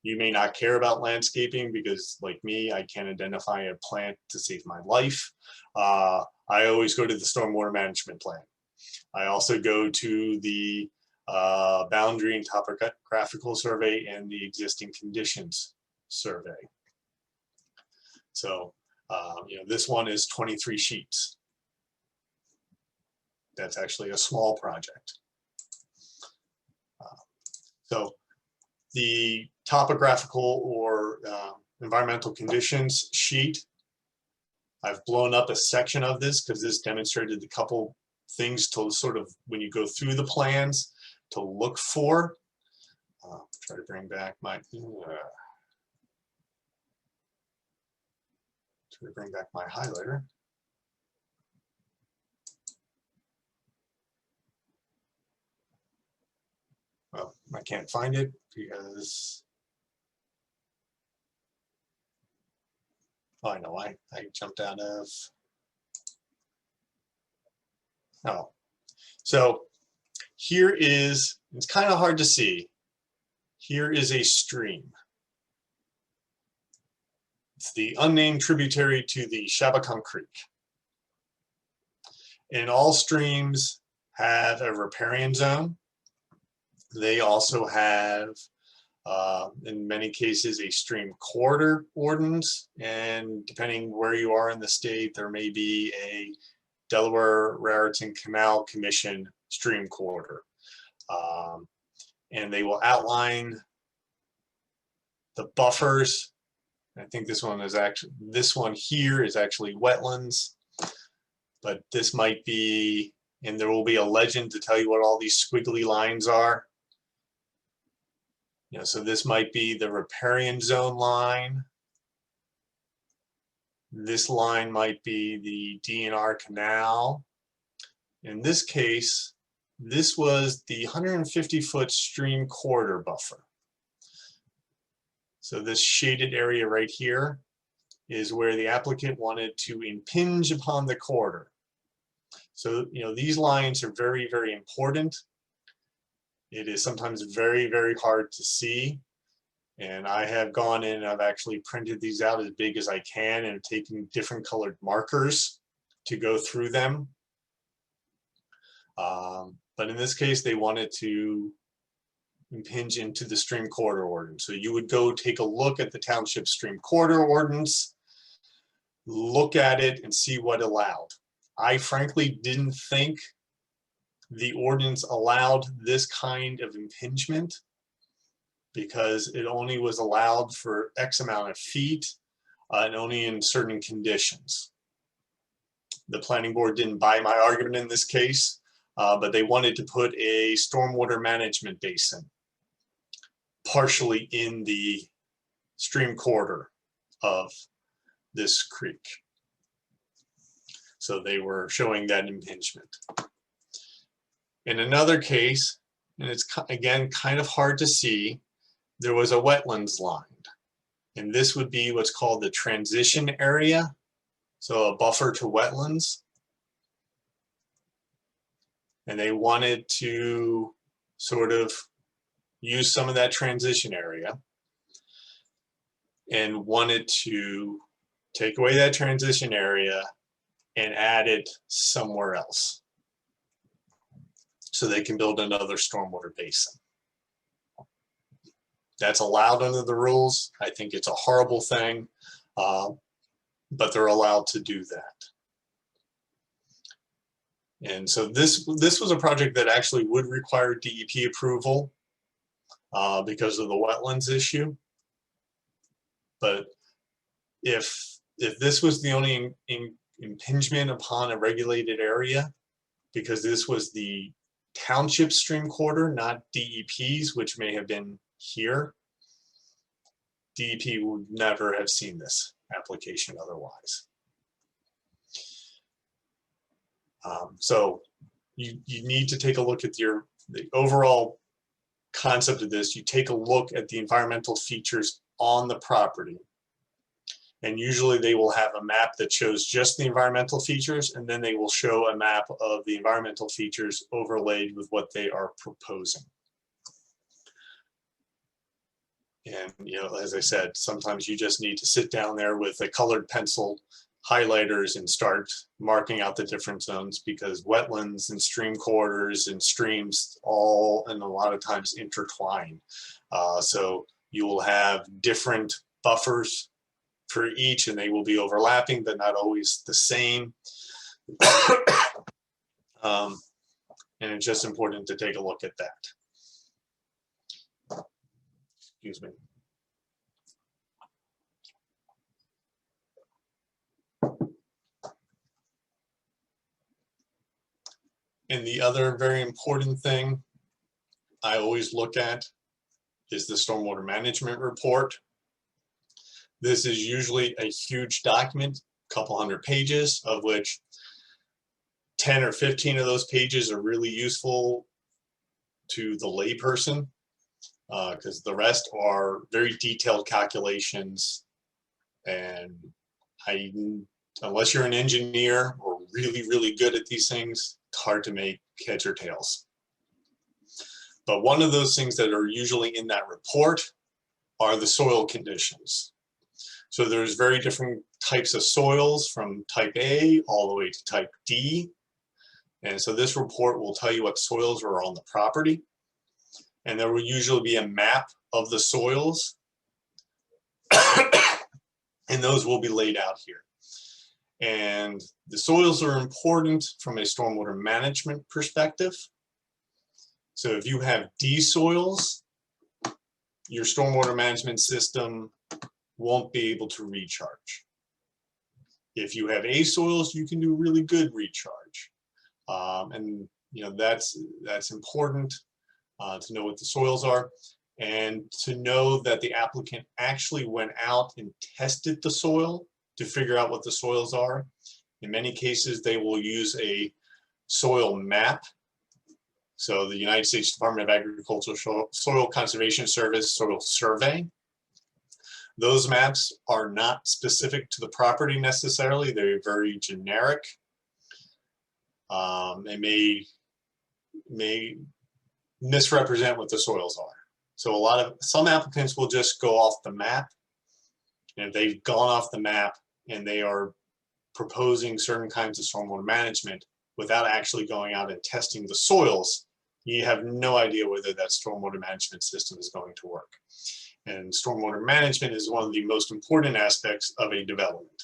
You may not care about landscaping because, like me, I can't identify a plant to save my life. I always go to the stormwater management plan. I also go to the boundary and topographical survey and the existing conditions survey. So, you know, this one is 23 sheets. That's actually a small project. So the topographical or environmental conditions sheet, I've blown up a section of this because this demonstrated a couple things to sort of, when you go through the plans, to look for. Try to bring back my highlighter. Well, I can't find it because, oh, I know, I jumped out of, oh. So here is, it's kind of hard to see. Here is a stream. It's the unnamed tributary to the Shabakon Creek. And all streams have a riparian zone. They also have, in many cases, a stream corridor ordinance. And depending where you are in the state, there may be a Delaware Raritan Canal Commission stream corridor. And they will outline the buffers. I think this one here is actually wetlands, but this might be, and there will be a legend to tell you what all these squiggly lines are. You know, so this might be the riparian zone line. This line might be the DNR canal. In this case, this was the 150-foot stream corridor buffer. So this shaded area right here is where the applicant wanted to impinge upon the corridor. So, you know, these lines are very, very important. It is sometimes very, very hard to see. And I have gone in and I've actually printed these out as big as I can and taken different colored markers to go through them. But in this case, they wanted to impinge into the stream corridor ordinance. So you would go take a look at the township stream corridor ordinance, look at it and see what allowed. I frankly didn't think the ordinance allowed this kind of impingement because it only was allowed for X amount of feet and only in certain conditions. The planning board didn't buy my argument in this case, but they wanted to put a stormwater management basin partially in the stream corridor of this creek. So they were showing that impingement. In another case, and it's again kind of hard to see, there was a wetlands line. And this would be what's called the transition area. So a buffer to wetlands. And they wanted to sort of use some of that transition area and wanted to take away that transition area and add it somewhere else so they can build another stormwater basin. That's allowed under the rules. I think it's a horrible thing, but they're allowed to do that. And so this was a project that actually would require DEP approval because of the wetlands issue. But if this was the only impingement upon a regulated area, because this was the township stream corridor, not DEP's, which may have been here, DEP would never have seen this application otherwise. So you need to take a look at the overall concept of this. You take a look at the environmental features on the property. And usually they will have a map that shows just the environmental features, and then they will show a map of the environmental features overlaid with what they are proposing. And, you know, as I said, sometimes you just need to sit down there with a colored pencil, highlighters, and start marking out the different zones, because wetlands and stream corridors and streams all, and a lot of times, intertwine. So you will have different buffers for each, and they will be overlapping, but not always the same. And it's just important to take a look at that. Excuse me. And the other very important thing I always look at is the stormwater management report. This is usually a huge document, a couple hundred pages, of which 10 or 15 of those pages are really useful to the layperson, because the rest are very detailed calculations. And unless you're an engineer or really, really good at these things, it's hard to make heads or tails. But one of those things that are usually in that report are the soil conditions. So there's very different types of soils, from type A all the way to type D. And so this report will tell you what soils are on the property. And there will usually be a map of the soils. And those will be laid out here. And the soils are important from a stormwater management perspective. So if you have D soils, your stormwater management system won't be able to recharge. If you have A soils, you can do really good recharge. And that's important to know what the soils are, and to know that the applicant actually went out and tested the soil to figure out what the soils are. In many cases, they will use a soil map. So the United States Department of Agriculture Soil Conservation Service soil survey. Those maps are not specific to the property necessarily. They're very generic. They may misrepresent what the soils are. So some applicants will just go off the map, and if they've gone off the map and they are proposing certain kinds of stormwater management without actually going out and testing the soils, you have no idea whether that stormwater management system is going to work. And stormwater management is one of the most important aspects of a development.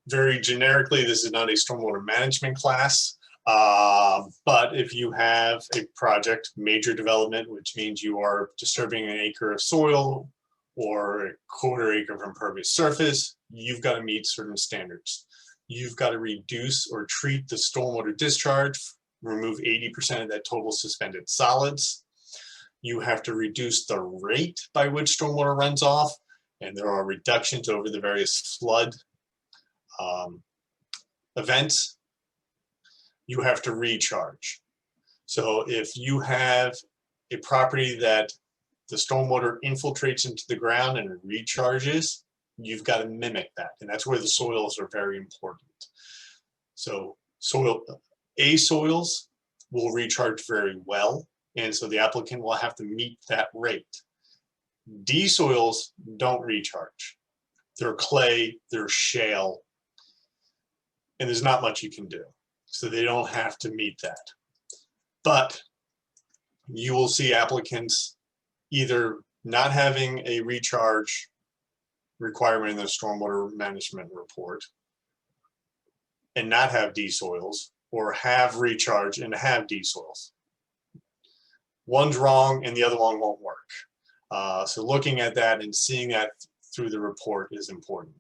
Very generically, this is not a stormwater management class, but if you have a project, major development, which means you are disturbing an acre of soil or a quarter acre of impervious surface, you've got to meet certain standards. You've got to reduce or treat the stormwater discharge, remove 80% of that total suspended solids. You have to reduce the rate by which stormwater runs off, and there are reductions over the various flood events. You have to recharge. So if you have a property that the stormwater infiltrates into the ground and it recharges, you've got to mimic that, and that's where the soils are very important. So A soils will recharge very well, and so the applicant will have to meet that rate. D soils don't recharge. They're clay, they're shale, and there's not much you can do. So they don't have to meet that. But you will see applicants either not having a recharge requirement in the stormwater management report and not have D soils, or have recharge and have D soils. One's wrong and the other one won't work. So looking at that and seeing that through the report is important.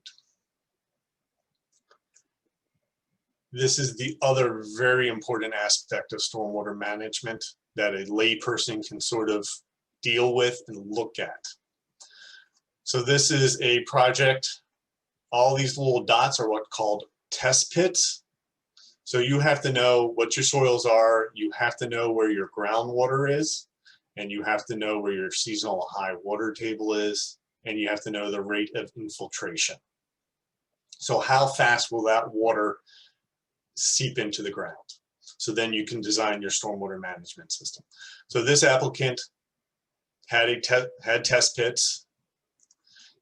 This is the other very important aspect of stormwater management that a layperson can sort of deal with and look at. So this is a project. All these little dots are what's called test pits. So you have to know what your soils are, you have to know where your groundwater is, and you have to know where your seasonal high water table is, and you have to know the rate of infiltration. So how fast will that water seep into the ground? So then you can design your stormwater management system. So this applicant had test pits.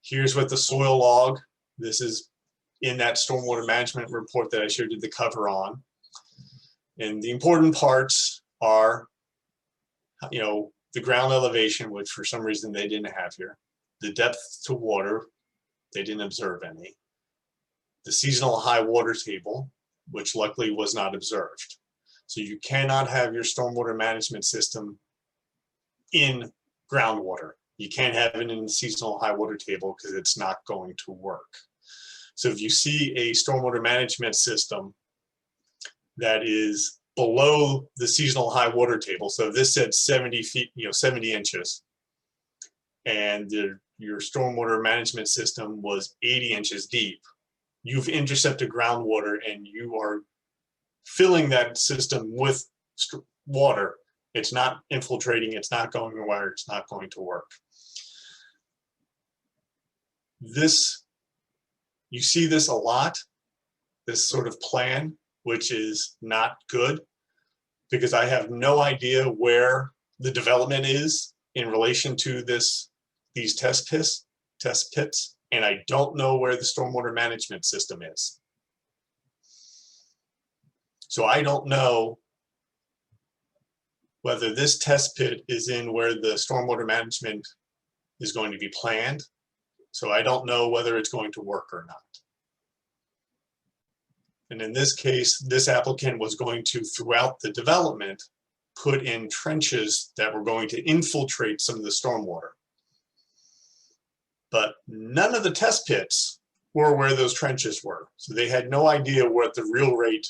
Here's what the soil log, this is in that stormwater management report that I showed you the cover on. And the important parts are, the ground elevation, which for some reason they didn't have here. The depth to water, they didn't observe any. The seasonal high water table, which luckily was not observed. So you cannot have your stormwater management system in groundwater. You can't have it in the seasonal high water table because it's not going to work. So if you see a stormwater management system that is below the seasonal high water table, so this said 70 feet, 70 inches, and your stormwater management system was 80 inches deep, you've intercepted groundwater and you are filling that system with water. It's not infiltrating, it's not going anywhere, it's not going to work. You see this a lot, this sort of plan, which is not good, because I have no idea where the development is in relation to these test pits, and I don't know where the stormwater management system is. So I don't know whether this test pit is in where the stormwater management is going to be planned, So I don't know whether it's going to work or not. And in this case, this applicant was going to, throughout the development, put in trenches that were going to infiltrate some of the stormwater. But none of the test pits were where those trenches were. So they had no idea what the real rate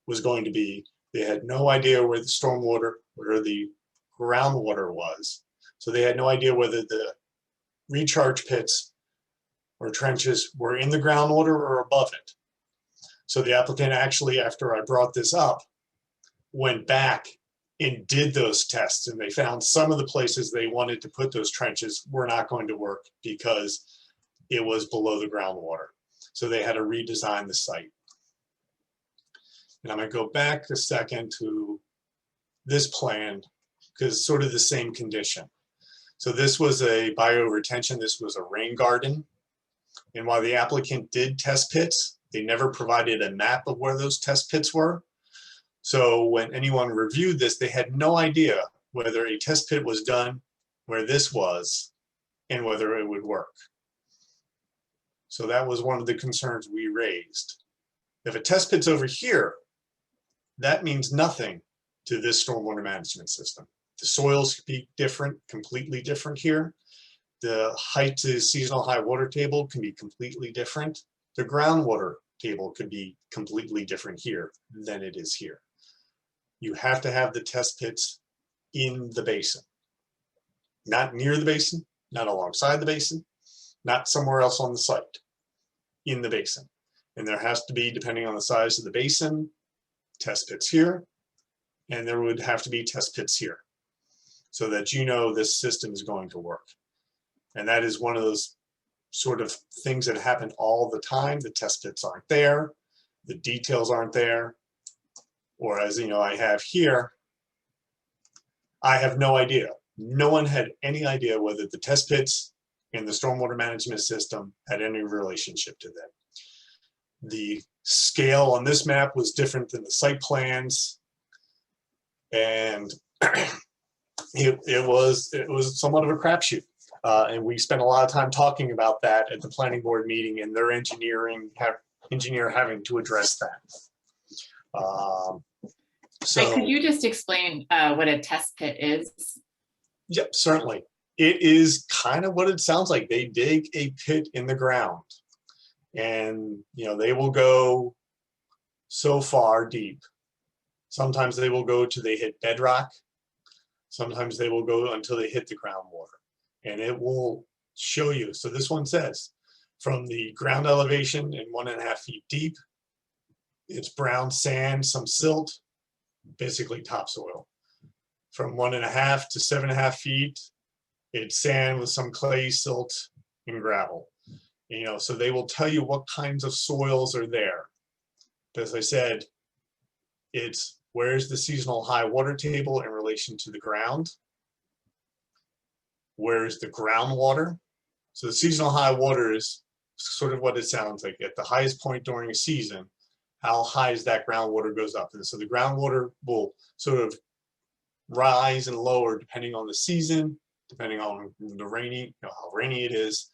was going to be. They had no idea where the stormwater, where the groundwater was. So they had no idea whether the recharge pits or trenches were in the groundwater or above it. So the applicant actually, after I brought this up, went back and did those tests, and they found some of the places they wanted to put those trenches were not going to work because it was below the groundwater. So they had to redesign the site. And I'm going to go back a second to this plan because it's sort of the same condition. So this was a bioretention, this was a rain garden. And while the applicant did test pits, they never provided a map of where those test pits were. So when anyone reviewed this, they had no idea whether a test pit was done where this was and whether it would work. So that was one of the concerns we raised. If a test pit's over here, that means nothing to this stormwater management system. The soils could be different, completely different here. The height to seasonal high water table can be completely different. The groundwater table could be completely different here than it is here. You have to have the test pits in the basin. Not near the basin, not alongside the basin, not somewhere else on the site, in the basin. And there has to be, depending on the size of the basin, test pits here, and there would have to be test pits here so that you know this system is going to work. And that is one of those sort of things that happen all the time. The test pits aren't there, the details aren't there, or as you know, I have here, I have no idea. No one had any idea whether the test pits and the stormwater management system had any relationship to them. The scale on this map was different than the site plans, and it was somewhat of a crapshoot. And we spent a lot of time talking about that at the planning board meeting, and their engineer having to address that. So Could you just explain what a test pit is? Yep, certainly. It is kind of what it sounds like. They dig a pit in the ground, and they will go so far deep. Sometimes they will go till they hit bedrock. Sometimes they will go until they hit the groundwater, and it will show you. So this one says from the ground elevation and 1.5 feet deep, it's brown sand, some silt, basically topsoil. From 1.5 to 7.5 feet, it's sand with some clay, silt, and gravel. So they will tell you what kinds of soils are there. But as I said, it's where's the seasonal high water table in relation to the ground? Where's the groundwater? So the seasonal high water is sort of what it sounds like. At the highest point during a season, how high is that groundwater goes up? And so the groundwater will sort of rise and lower depending on the season, depending on the rainy, how rainy it is.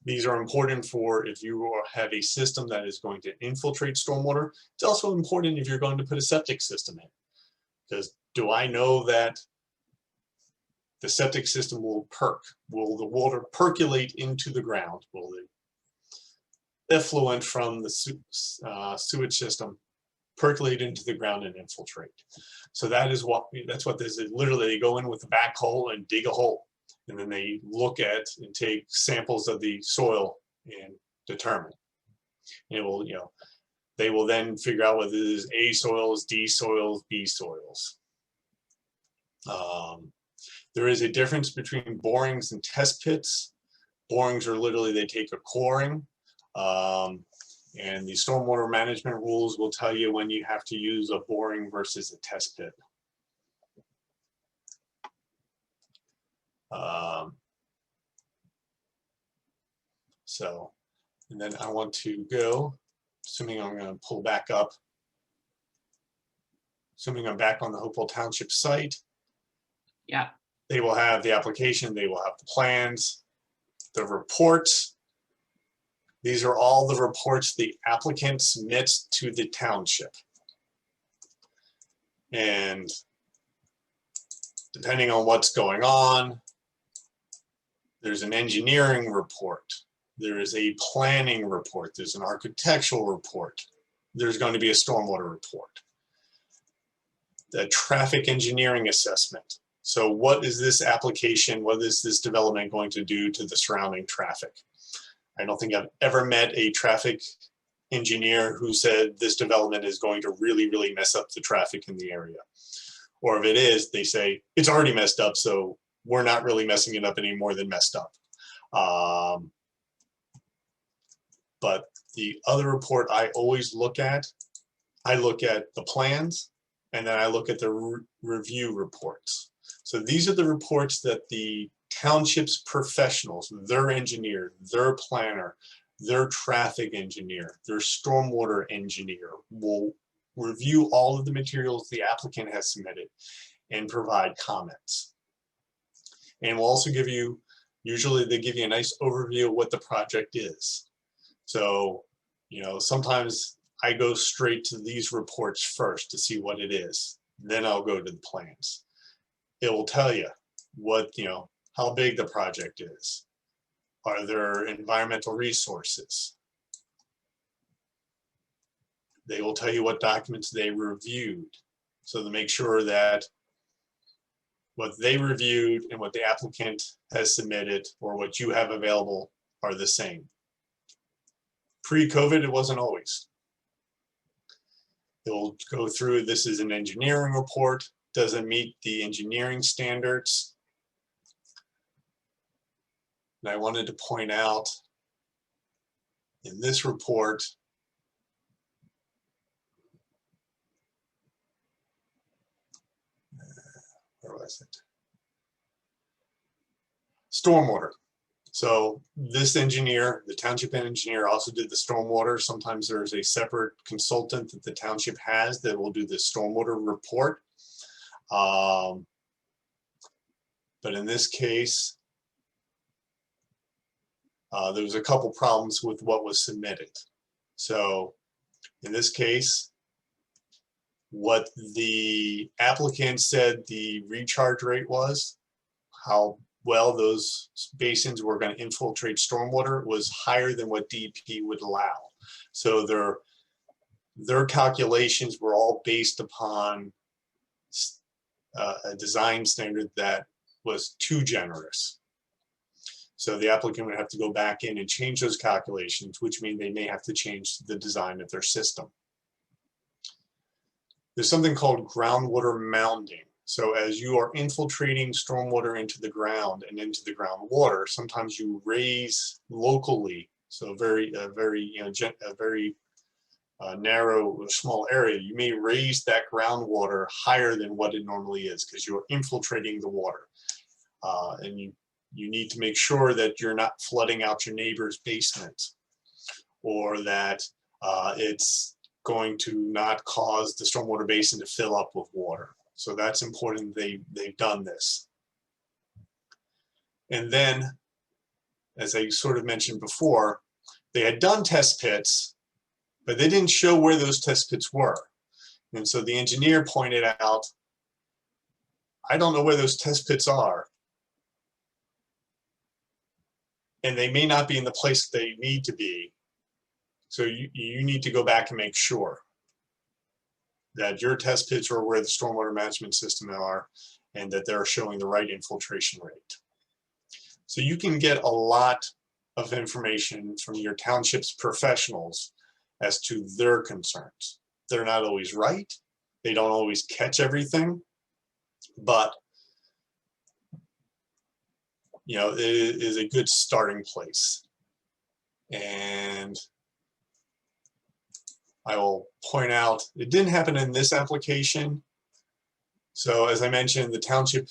These are important for if you have a system that is going to infiltrate stormwater. It's also important if you're going to put a septic system in, because do I know that the septic system will perk? Will the water percolate into the ground? Will the effluent from the sewage system percolate into the ground and infiltrate? So that's what this is. Literally, they go in with a backhoe and dig a hole, and then they look at and take samples of the soil and determine. And it will, they will then figure out whether it is A soils, D soils, B soils. There is a difference between borings and test pits. Borings are literally, they take a coring. And the stormwater management rules will tell you when you have to use a boring versus a test pit. And then I want to go, assuming I'm going to pull back up, assuming I'm back on the Hopewell Township site. Yeah. They will have the application, they will have the plans, the reports. These are all the reports the applicant submits to the township. And depending on what's going on, there's an engineering report, there is a planning report, there's an architectural report, there's going to be a stormwater report, the traffic engineering assessment. So what is this application, what is this development going to do to the surrounding traffic? I don't think I've ever met a traffic engineer who said this development is going to really, really mess up the traffic in the area. Or if it is, they say it's already messed up, so we're not really messing it up any more than messed up. But the other report I always look at, I look at the plans, and then I look at the review reports. So these are the reports that the township's professionals, their engineer, their planner, their traffic engineer, their stormwater engineer will review all of the materials the applicant has submitted and provide comments. And we'll also give you, usually they give you a nice overview of what the project is. So, you know, sometimes I go straight to these reports first to see what it is. Then I'll go to the plans. It will tell you what, you know, how big the project is. Are there environmental resources? They will tell you what documents they reviewed. So to make sure that what they reviewed and what the applicant has submitted or what you have available are the same. Pre-COVID, it wasn't always. It will go through, this is an engineering report, doesn't meet the engineering standards. And I wanted to point out in this report, where was it? Stormwater. So this engineer, the township engineer, also did the stormwater. Sometimes there's a separate consultant that the township has that will do the stormwater report. But in this case, there was a couple problems with what was submitted. So in this case, what the applicant said the recharge rate was, how well those basins were going to infiltrate stormwater, was higher than what DEP would allow. So their calculations were all based upon a design standard that was too generous. So the applicant would have to go back in and change those calculations, which means they may have to change the design of their system. There's something called groundwater mounding. So as you are infiltrating stormwater into the ground and into the groundwater, sometimes you raise locally, so a very narrow, small area, you may raise that groundwater higher than what it normally is because you're infiltrating the water. And you need to make sure that you're not flooding out your neighbor's basement, or that it's going to not cause the stormwater basin to fill up with water. So that's important. They've done this. And then, as I sort of mentioned before, they had done test pits, but they didn't show where those test pits were. And so the engineer pointed out, I don't know where those test pits are. And they may not be in the place they need to be. So you need to go back and make sure that your test pits are where the stormwater management system are and that they're showing the right infiltration rate. So you can get a lot of information from your township's professionals as to their concerns. They're not always right. They don't always catch everything, but you know, it is a good starting place. And I will point out, it didn't happen in this application. So as I mentioned, the township,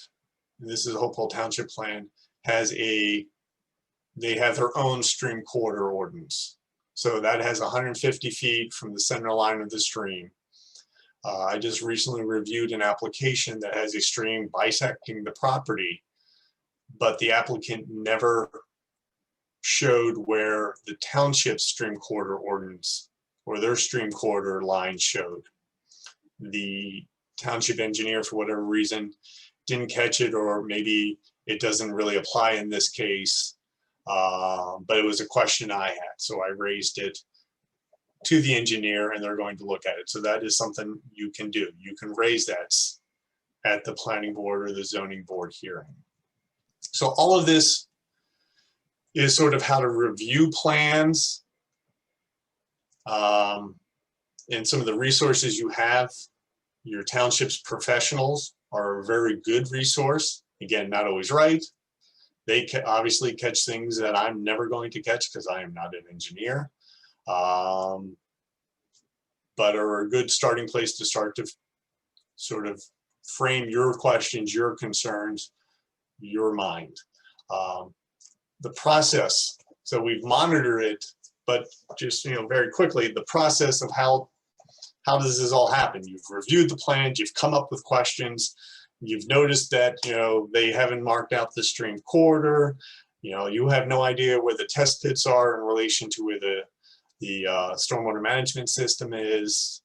this is a Hopewell Township plan, they have their own stream corridor ordinance. So that has 150 feet from the center line of the stream. I just recently reviewed an application that has a stream bisecting the property, but the applicant never showed where the township stream corridor ordinance or their stream corridor line showed. The township engineer, for whatever reason, didn't catch it, or maybe it doesn't really apply in this case. But it was a question I had, so I raised it to the engineer and they're going to look at it. So that is something you can do. You can raise that at the planning board or the zoning board hearing. So all of this is sort of how to review plans, and some of the resources you have. Your township's professionals are a very good resource. Again, not always right. They obviously catch things that I'm never going to catch because I am not an engineer, but are a good starting place to start to sort of frame your questions, your concerns, your mind. The process, so we've monitored it, but just, very quickly, the process of how does this all happen? You've reviewed the plans, you've come up with questions, you've noticed that, they haven't marked out the stream corridor, you have no idea where the test pits are in relation to where the stormwater management system is.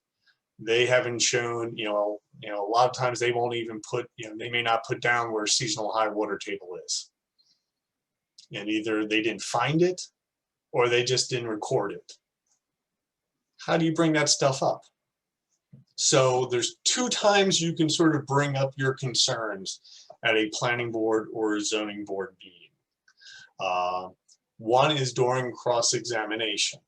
They haven't shown, a lot of times they won't even put, they may not put down where seasonal high water table is. And either they didn't find it or they just didn't record it. How do you bring that stuff up? So there's 2 times you can sort of bring up your concerns at a planning board or a zoning board meeting. One is during cross-examination.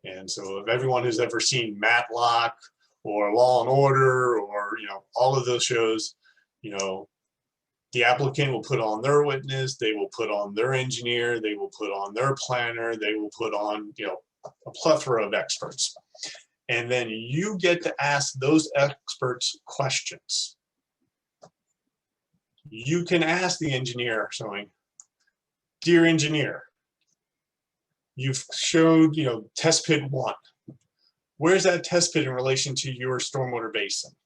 And so if everyone who's ever seen Matlock or Law and Order or, all of those shows, the applicant will put on their witness, they will put on their engineer, they will put on their planner, they will put on, a plethora of experts. And then you get to ask those experts questions. You can ask the engineer, saying, dear engineer, you've showed, test pit 1. Where's that test pit in relation to your stormwater basin?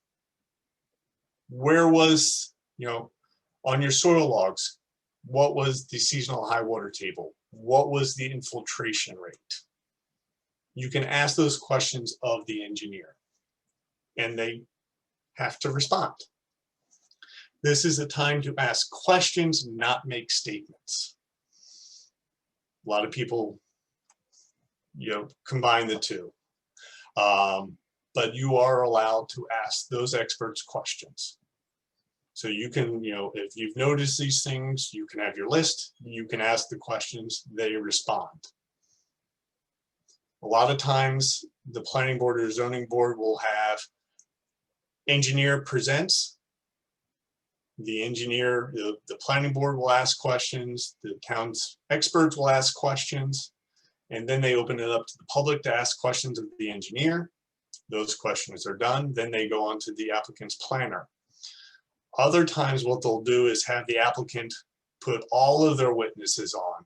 Where was, on your soil logs, what was the seasonal high water table? What was the infiltration rate? You can ask those questions of the engineer, and they have to respond. This is a time to ask questions, not make statements. A lot of people, combine the two. But you are allowed to ask those experts questions. So you can, if you've noticed these things, you can have your list, you can ask the questions, they respond. A lot of times the planning board or zoning board will have engineer presents. The engineer, the planning board will ask questions, the town's experts will ask questions, and then they open it up to the public to ask questions of the engineer. Those questions are done, then they go on to the applicant's planner. Other times what they'll do is have the applicant put all of their witnesses on.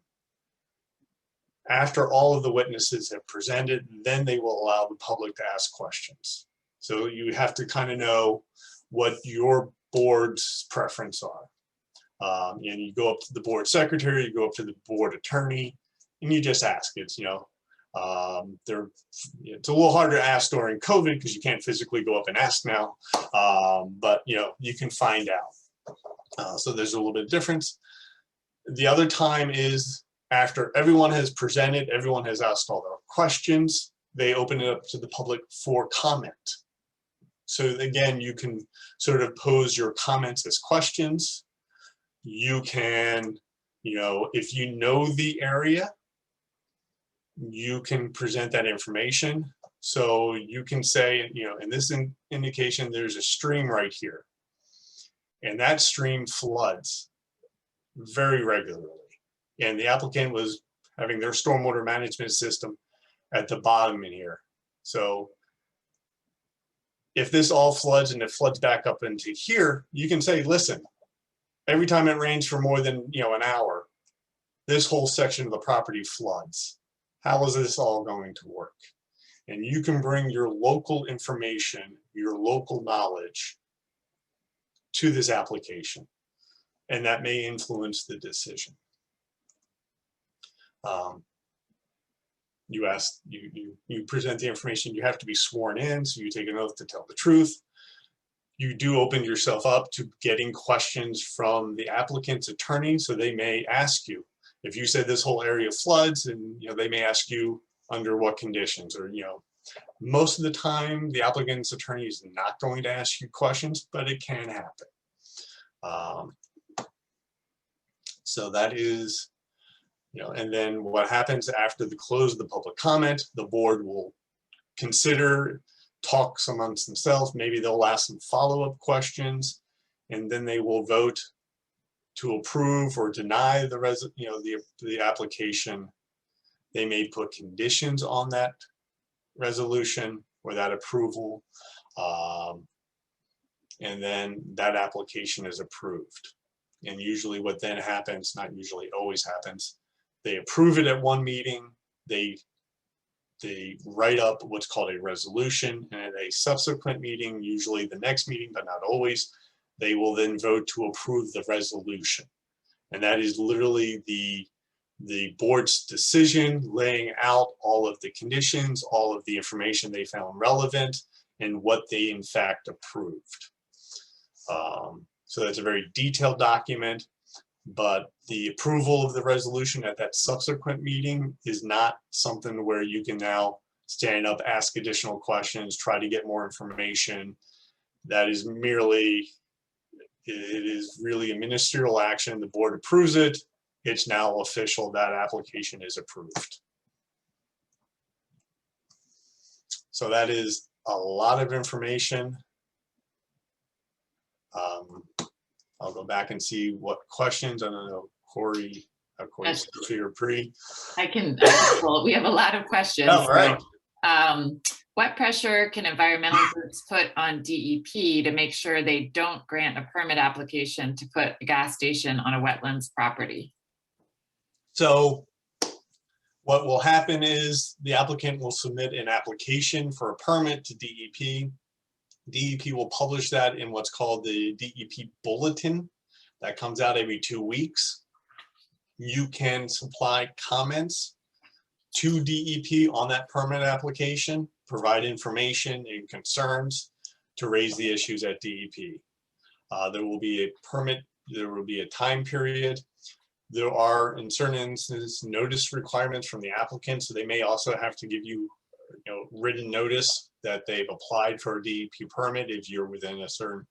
After all of the witnesses have presented, then they will allow the public to ask questions. So you have to kind of know what your board's preference are. And you go up to the board secretary, you go up to the board attorney, and you just ask. It's, it's a little harder to ask during COVID because you can't physically go up and ask now, but you can find out. So there's a little bit of difference. The other time is after everyone has presented, everyone has asked all their questions, they open it up to the public for comment. So again, you can sort of pose your comments as questions. You can, if you know the area, you can present that information. So you can say, in this indication, there's a stream right here. And that stream floods very regularly. And the applicant was having their stormwater management system at the bottom in here. So if this all floods and it floods back up into here, you can say, listen, every time it rains for more than an hour, this whole section of the property floods. How is this all going to work? And you can bring your local information, your local knowledge to this application, and that may influence the decision. You present the information, you have to be sworn in, so you take an oath to tell the truth. You do open yourself up to getting questions from the applicant's attorney, so they may ask you, if you said this whole area floods, and they may ask you under what conditions, or most of the time the applicant's attorney is not going to ask you questions, but it can happen. So that is, and then what happens after the close of the public comment, the board will consider, talk amongst themselves, maybe they'll ask some follow-up questions, and then they will vote to approve or deny the application. They may put conditions on that resolution or that approval, and then that application is approved. And usually what then happens, not usually, always happens, they approve it at one meeting, they write up what's called a resolution, and at a subsequent meeting, usually the next meeting, but not always, they will then vote to approve the resolution. And that is literally the board's decision, laying out all of the conditions, all of the information they found relevant, and what they in fact approved. So that's a very detailed document, but the approval of the resolution at that subsequent meeting is not something where you can now stand up, ask additional questions, try to get more information. That is merely, it is really a ministerial action. The board approves it. It's now official, that application is approved. So that is a lot of information. I'll go back and see what questions. I don't know, Corey, Yes. Sophie, or Pri. I can pull. We have a lot of questions. Oh, right. So, what pressure can environmental groups put on DEP to make sure they don't grant a permit application to put a gas station on a wetlands property? So what will happen is the applicant will submit an application for a permit to DEP. DEP will publish that in what's called the DEP Bulletin. That comes out every 2 weeks. You can supply comments to DEP on that permit application, provide information and concerns to raise the issues at DEP. There will be a permit, there will be a time period. There are, in certain instances, notice requirements from the applicant, so they may also have to give you, written notice that they've applied for a DEP permit if you're within a certain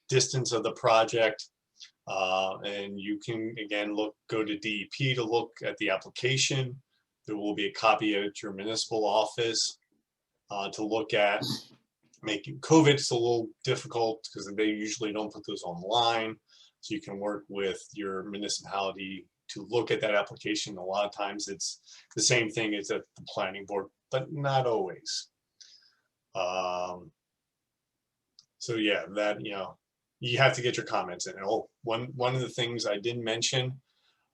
distance of the project. And you can, again, go to DEP to look at the application. There will be a copy at your municipal office to look at. Making COVID's a little difficult because they usually don't put those online. So you can work with your municipality to look at that application. A lot of times it's the same thing as at the planning board, but not always. So yeah, that, you have to get your comments in. Oh, one of the things I didn't mention,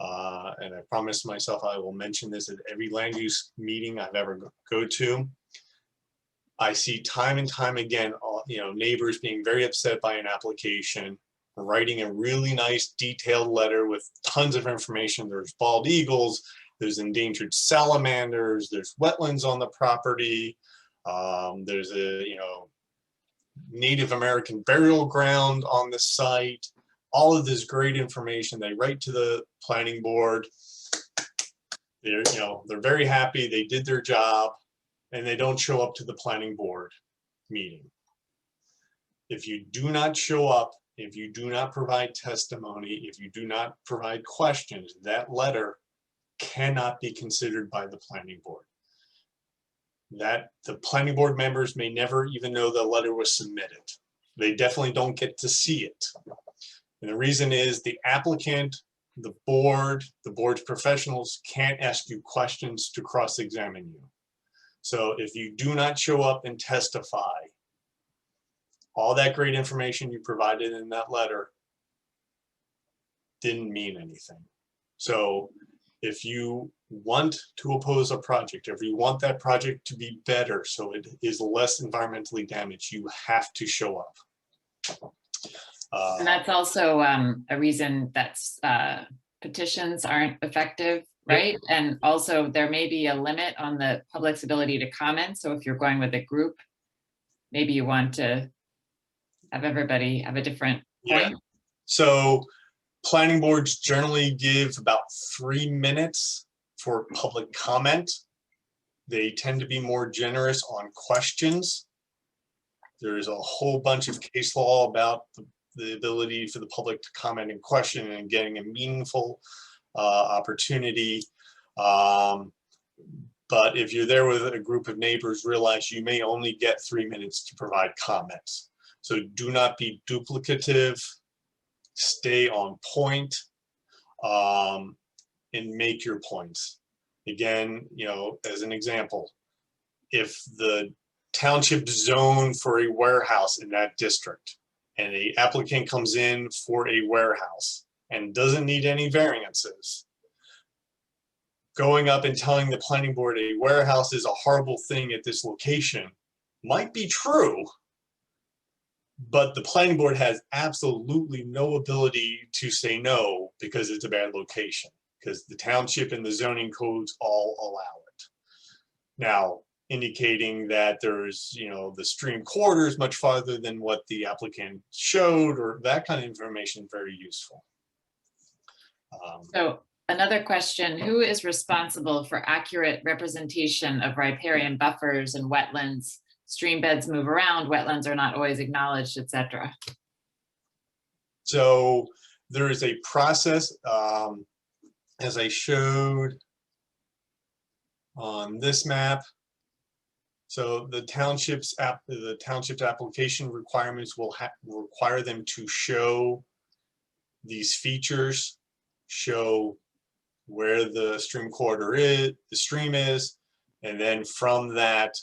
and I promised myself I will mention this at every land use meeting I've ever go to. I see time and time again, neighbors being very upset by an application, writing a really nice detailed letter with tons of information. There's bald eagles, there's endangered salamanders, there's wetlands on the property, there's a Native American burial ground on the site. All of this great information they write to the planning board. They're very happy they did their job, and they don't show up to the planning board meeting. If you do not show up, if you do not provide testimony, if you do not provide questions, that letter cannot be considered by the planning board. That the planning board members may never even know the letter was submitted. They definitely don't get to see it. And the reason is the applicant, the board's professionals can't ask you questions to cross-examine you. So if you do not show up and testify, all that great information you provided in that letter didn't mean anything. So If you want to oppose a project, if you want that project to be better so it is less environmentally damaged, you have to show up. And that's also a reason that petitions aren't effective, right? Yep. And also there may be a limit on the public's ability to comment. So if you're going with a group, maybe you want to have everybody have a different point. Yeah. So planning boards generally give about 3 minutes for public comment. They tend to be more generous on questions. There's a whole bunch of case law about the ability for the public to comment and question and getting a meaningful opportunity. But if you're there with a group of neighbors, realize you may only get 3 minutes to provide comments. So do not be duplicative, stay on point, and make your points. Again, you know, as an example, if the township zone for a warehouse in that district and the applicant comes in for a warehouse and doesn't need any variances, going up and telling the planning board a warehouse is a horrible thing at this location might be true, but the planning board has absolutely no ability to say no because it's a bad location, because the township and the zoning codes all allow it. Now, indicating that there's, you know, the stream corridor is much farther than what the applicant showed, or that kind of information, very useful. So another question, who is responsible for accurate representation of riparian buffers and wetlands? Stream beds move around, wetlands are not always acknowledged, etc. So there is a process, as I showed on this map. So the township's application requirements will require them to show these features, show where the stream corridor is, the stream is, and then from that,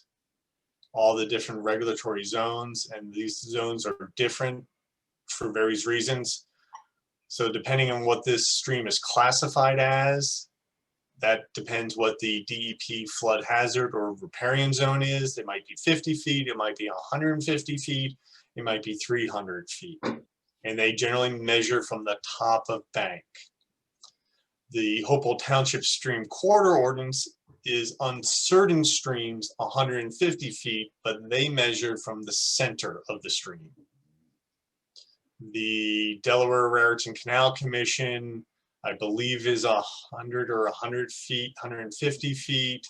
all the different regulatory zones, and these zones are different for various reasons. So depending on what this stream is classified as, that depends what the DEP flood hazard or riparian zone is. It might be 50 feet, it might be 150 feet, it might be 300 feet. And they generally measure from the top of bank. The Hopewell Township Stream Corridor Ordinance is on certain streams 150 feet, but they measure from the center of the stream. The Delaware Raritan Canal Commission, I believe, is 100 or 100 feet, 150 feet.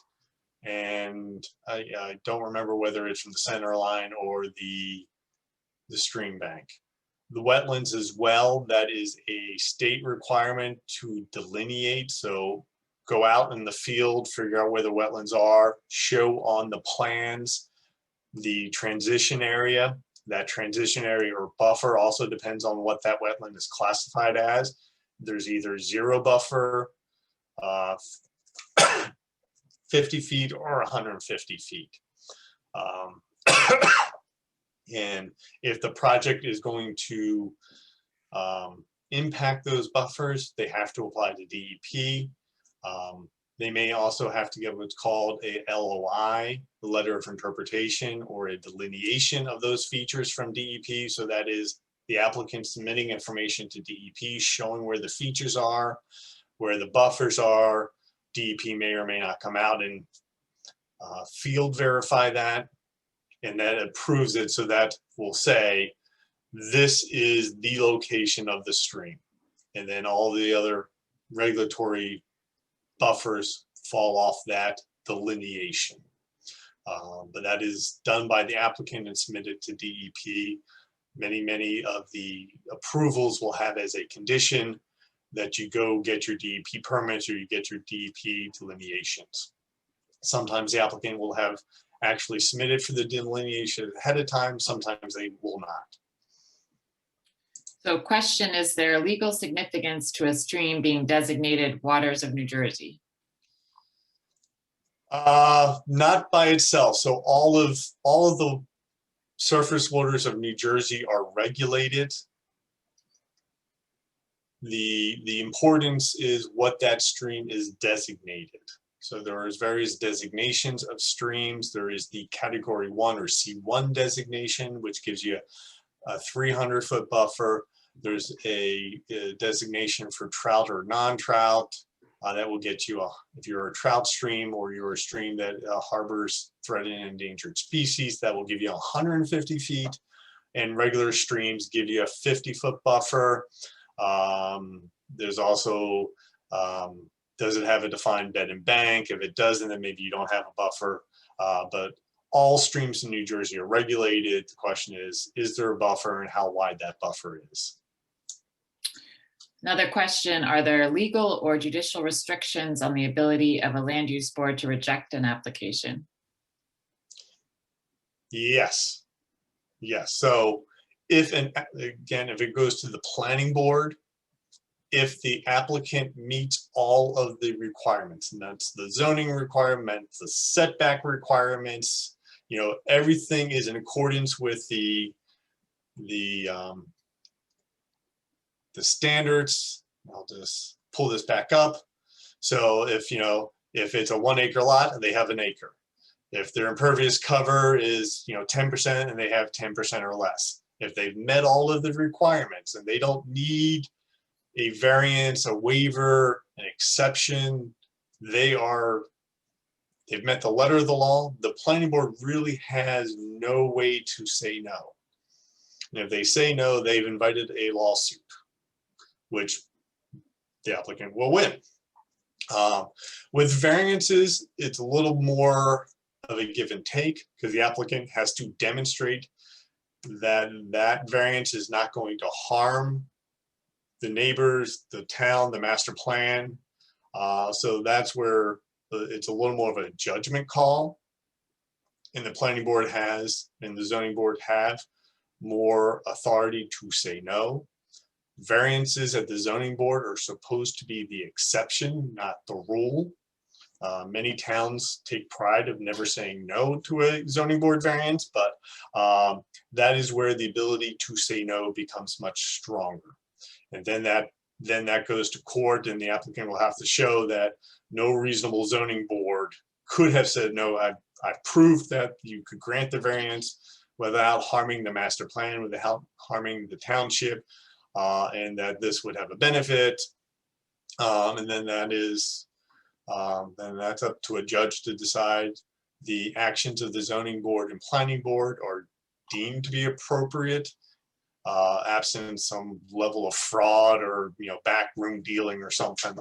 And I don't remember whether it's from the center line or the stream bank. The wetlands as well, that is a state requirement to delineate. So go out in the field, figure out where the wetlands are, show on the plans the transition area. That transition area or buffer also depends on what that wetland is classified as. There's either 0 buffer, 50 feet, or 150 feet. And if the project is going to impact those buffers, they have to apply to DEP. They may also have to get what's called a LOI, a letter of interpretation, or a delineation of those features from DEP. So that is the applicant submitting information to DEP, showing where the features are, where the buffers are. DEP may or may not come out and field verify that, and that approves it. So that will say, this is the location of the stream. And then all the other regulatory buffers fall off that delineation. But that is done by the applicant and submitted to DEP. Many of the approvals will have as a condition that you go get your DEP permits or you get your DEP delineations. Sometimes the applicant will have actually submitted for the delineation ahead of time, sometimes they will not. So question, is there legal significance to a stream being designated waters of New Jersey? Not by itself. So all of the surface waters of New Jersey are regulated. The importance is what that stream is designated. So there is various designations of streams. There is the category 1 or C1 designation, which gives you a 300-foot buffer. There's a designation for trout or non-trout. That will get you, if you're a trout stream or you're a stream that harbors threatened and endangered species, that will give you 150 feet. And regular streams give you a 50-foot buffer. There's also, does it have a defined bed and bank? If it doesn't, then maybe you don't have a buffer. But all streams in New Jersey are regulated. The question is there a buffer and how wide that buffer is? Another question, are there legal or judicial restrictions on the ability of a land use board to reject an application? Yes. Yes. So if, and again, if it goes to the planning board, if the applicant meets all of the requirements, and that's the zoning requirements, the setback requirements, you know, everything is in accordance with the standards. I'll just pull this back up. So if, you know, if it's a 1 acre lot and they have an acre, if their impervious cover is, you know, 10% and they have 10% or less, if they've met all of the requirements and they don't need a variance, a waiver, an exception, they've met the letter of the law. The planning board really has no way to say no. And if they say no, they've invited a lawsuit, which the applicant will win. With variances, it's a little more of a give and take because the applicant has to demonstrate that that variance is not going to harm the neighbors, the town, the master plan. So that's where it's a little more of a judgment call. And the planning board has, and the zoning board have more authority to say no. Variances at the zoning board are supposed to be the exception, not the rule. Many towns take pride of never saying no to a zoning board variance, but that is where the ability to say no becomes much stronger. And then that goes to court, and the applicant will have to show that no reasonable zoning board could have said no. I've proved that you could grant the variance without harming the master plan, without harming the township, and that this would have a benefit. And then that's up to a judge to decide. The actions of the zoning board and planning board are deemed to be appropriate, absent some level of fraud or, you know, backroom dealing or something.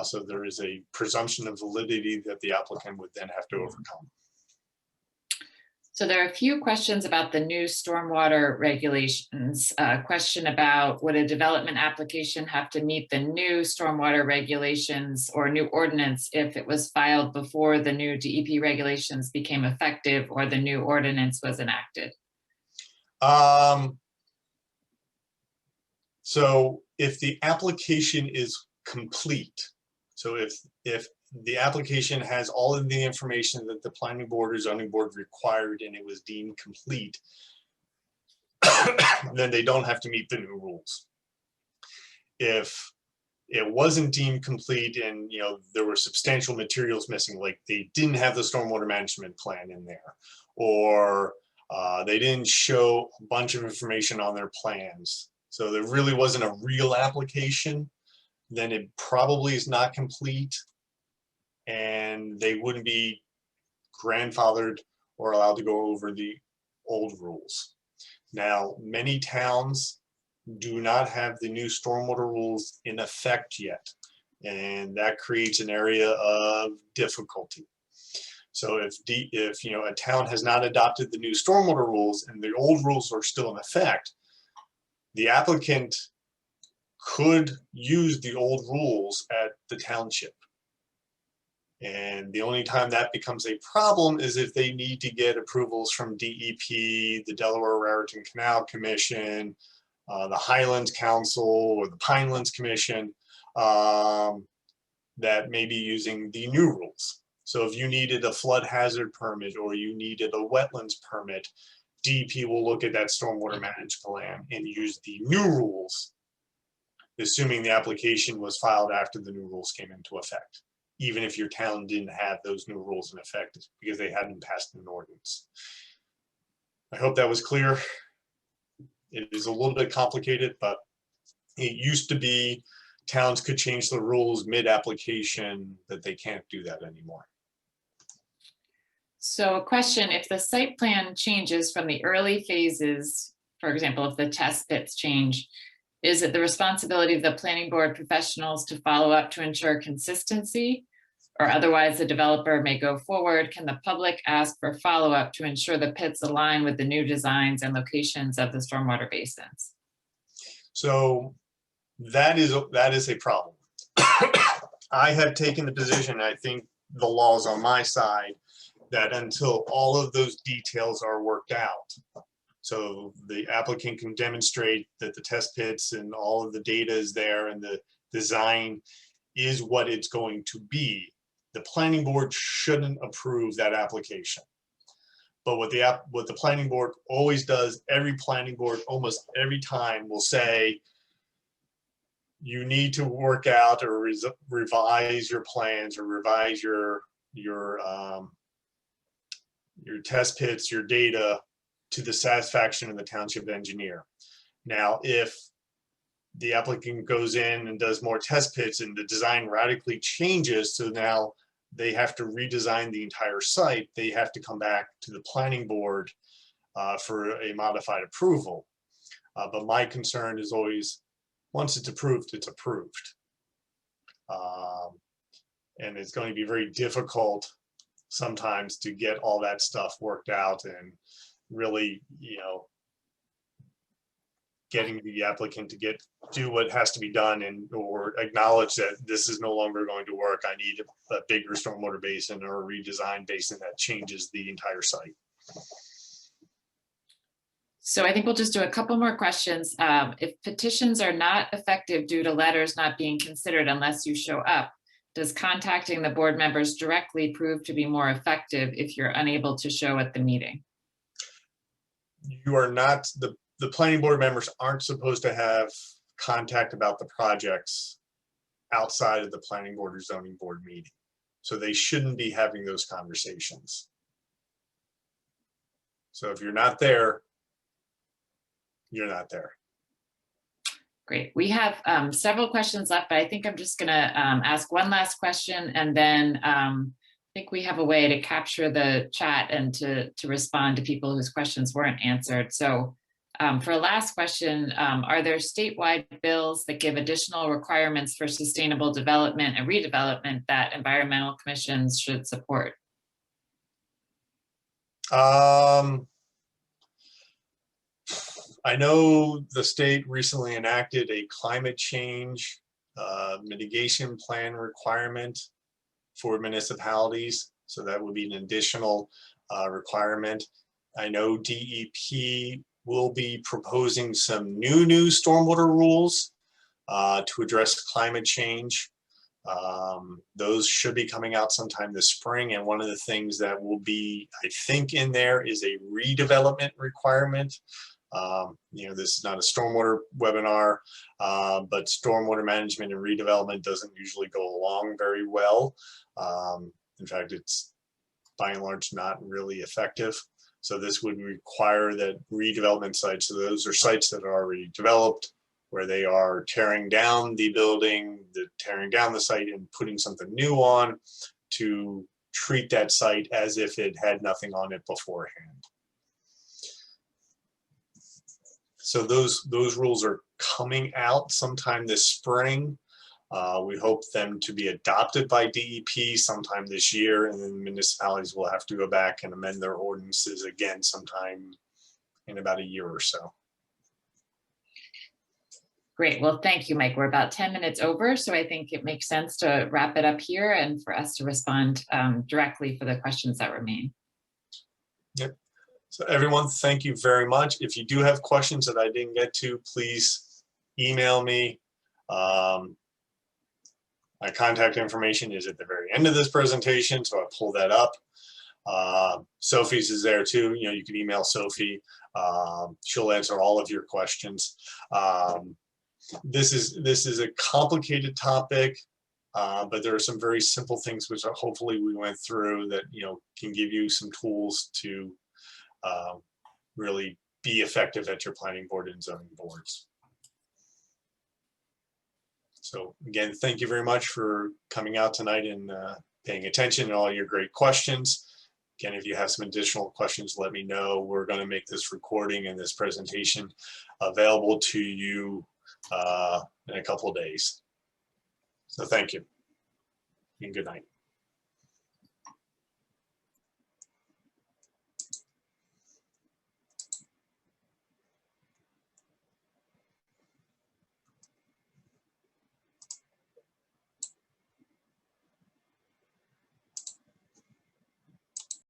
So there is a presumption of validity that the applicant would then have to overcome. So there are a few questions about the new stormwater regulations. A question about, would a development application have to meet the new stormwater regulations or new ordinance if it was filed before the new DEP regulations became effective or the new ordinance was enacted? So if the application is complete, so if the application has all of the information that the planning board or zoning board required and it was deemed complete, then they don't have to meet the new rules. If it wasn't deemed complete and, you know, there were substantial materials missing, like they didn't have the stormwater management plan in there, or they didn't show a bunch of information on their plans, so there really wasn't a real application, then it probably is not complete, and they wouldn't be grandfathered or allowed to go over the old rules. Now, many towns do not have the new stormwater rules in effect yet, and that creates an area of difficulty. So if you know, a town has not adopted the new stormwater rules and the old rules are still in effect, the applicant could use the old rules at the township. And the only time that becomes a problem is if they need to get approvals from DEP, the Delaware Raritan Canal Commission, the Highlands Council, or the Pinelands Commission, that may be using the new rules. So if you needed a flood hazard permit or you needed a wetlands permit, DEP will look at that stormwater management plan and use the new rules assuming the application was filed after the new rules came into effect, even if your town didn't have those new rules in effect because they hadn't passed an ordinance. I hope that was clear. It is a little bit complicated, but it used to be towns could change the rules mid-application, that they can't do that anymore. So a question, if the site plan changes from the early phases, for example, if the test pits change, is it the responsibility of the planning board professionals to follow up to ensure consistency? Or otherwise the developer may go forward? Can the public ask for follow-up to ensure the pits align with the new designs and locations of the stormwater basins? So that is a problem. I have taken the position, I think the law is on my side, that until all of those details are worked out, so the applicant can demonstrate that the test pits and all of the data is there and the design is what it's going to be, the planning board shouldn't approve that application. But what the planning board always does, every planning board almost every time will say, you need to work out or revise your plans or revise your test pits, your data to the satisfaction of the township engineer. Now, if the applicant goes in and does more test pits and the design radically changes, so now they have to redesign the entire site, they have to come back to the planning board for a modified approval. But my concern is always, once it's approved, it's approved. And it's going to be very difficult sometimes to get all that stuff worked out and really, getting the applicant to do what has to be done and or acknowledge that this is no longer going to work. I need a bigger stormwater basin or a redesigned basin that changes the entire site. So I think we'll just do a couple more questions. If petitions are not effective due to letters not being considered unless you show up, does contacting the board members directly prove to be more effective if you're unable to show at the meeting? You are not, the planning board members aren't supposed to have contact about the projects outside of the planning board or zoning board meeting. So they shouldn't be having those conversations. So if you're not there, you're not there. Great. We have several questions left, but I think I'm just gonna ask one last question, and then I think we have a way to capture the chat and to respond to people whose questions weren't answered. So for a last question, are there statewide bills that give additional requirements for sustainable development and redevelopment that environmental commissions should support? I know the state recently enacted a climate change mitigation plan requirement for municipalities. So that would be an additional requirement. I know DEP will be proposing some new stormwater rules to address climate change. Those should be coming out sometime this spring. And one of the things that will be, I think, in there is a redevelopment requirement. This is not a stormwater webinar, but stormwater management and redevelopment doesn't usually go along very well. In fact, it's by and large not really effective. So this would require that redevelopment sites, so those are sites that are already developed, where they are tearing down the building, tearing down the site and putting something new on, to treat that site as if it had nothing on it beforehand. So those rules are coming out sometime this spring. We hope them to be adopted by DEP sometime this year, and then municipalities will have to go back and amend their ordinances again sometime in about a year or so. Great. Well, thank you, Mike. We're about 10 minutes over, so I think it makes sense to wrap it up here and for us to respond directly for the questions that remain. Yep. So everyone, thank you very much. If you do have questions that I didn't get to, please email me. My contact information is at the very end of this presentation, so I pull that up. Sophie's is there too. You can email Sophie. She'll answer all of your questions. This is a complicated topic, but there are some very simple things which hopefully we went through that, you know, can give you some tools to really be effective at your planning board and zoning boards. So again, thank you very much for coming out tonight and paying attention to all your great questions. Again, if you have some additional questions, let me know. We're going to make this recording and this presentation available to you in a couple of days. So thank you and good night.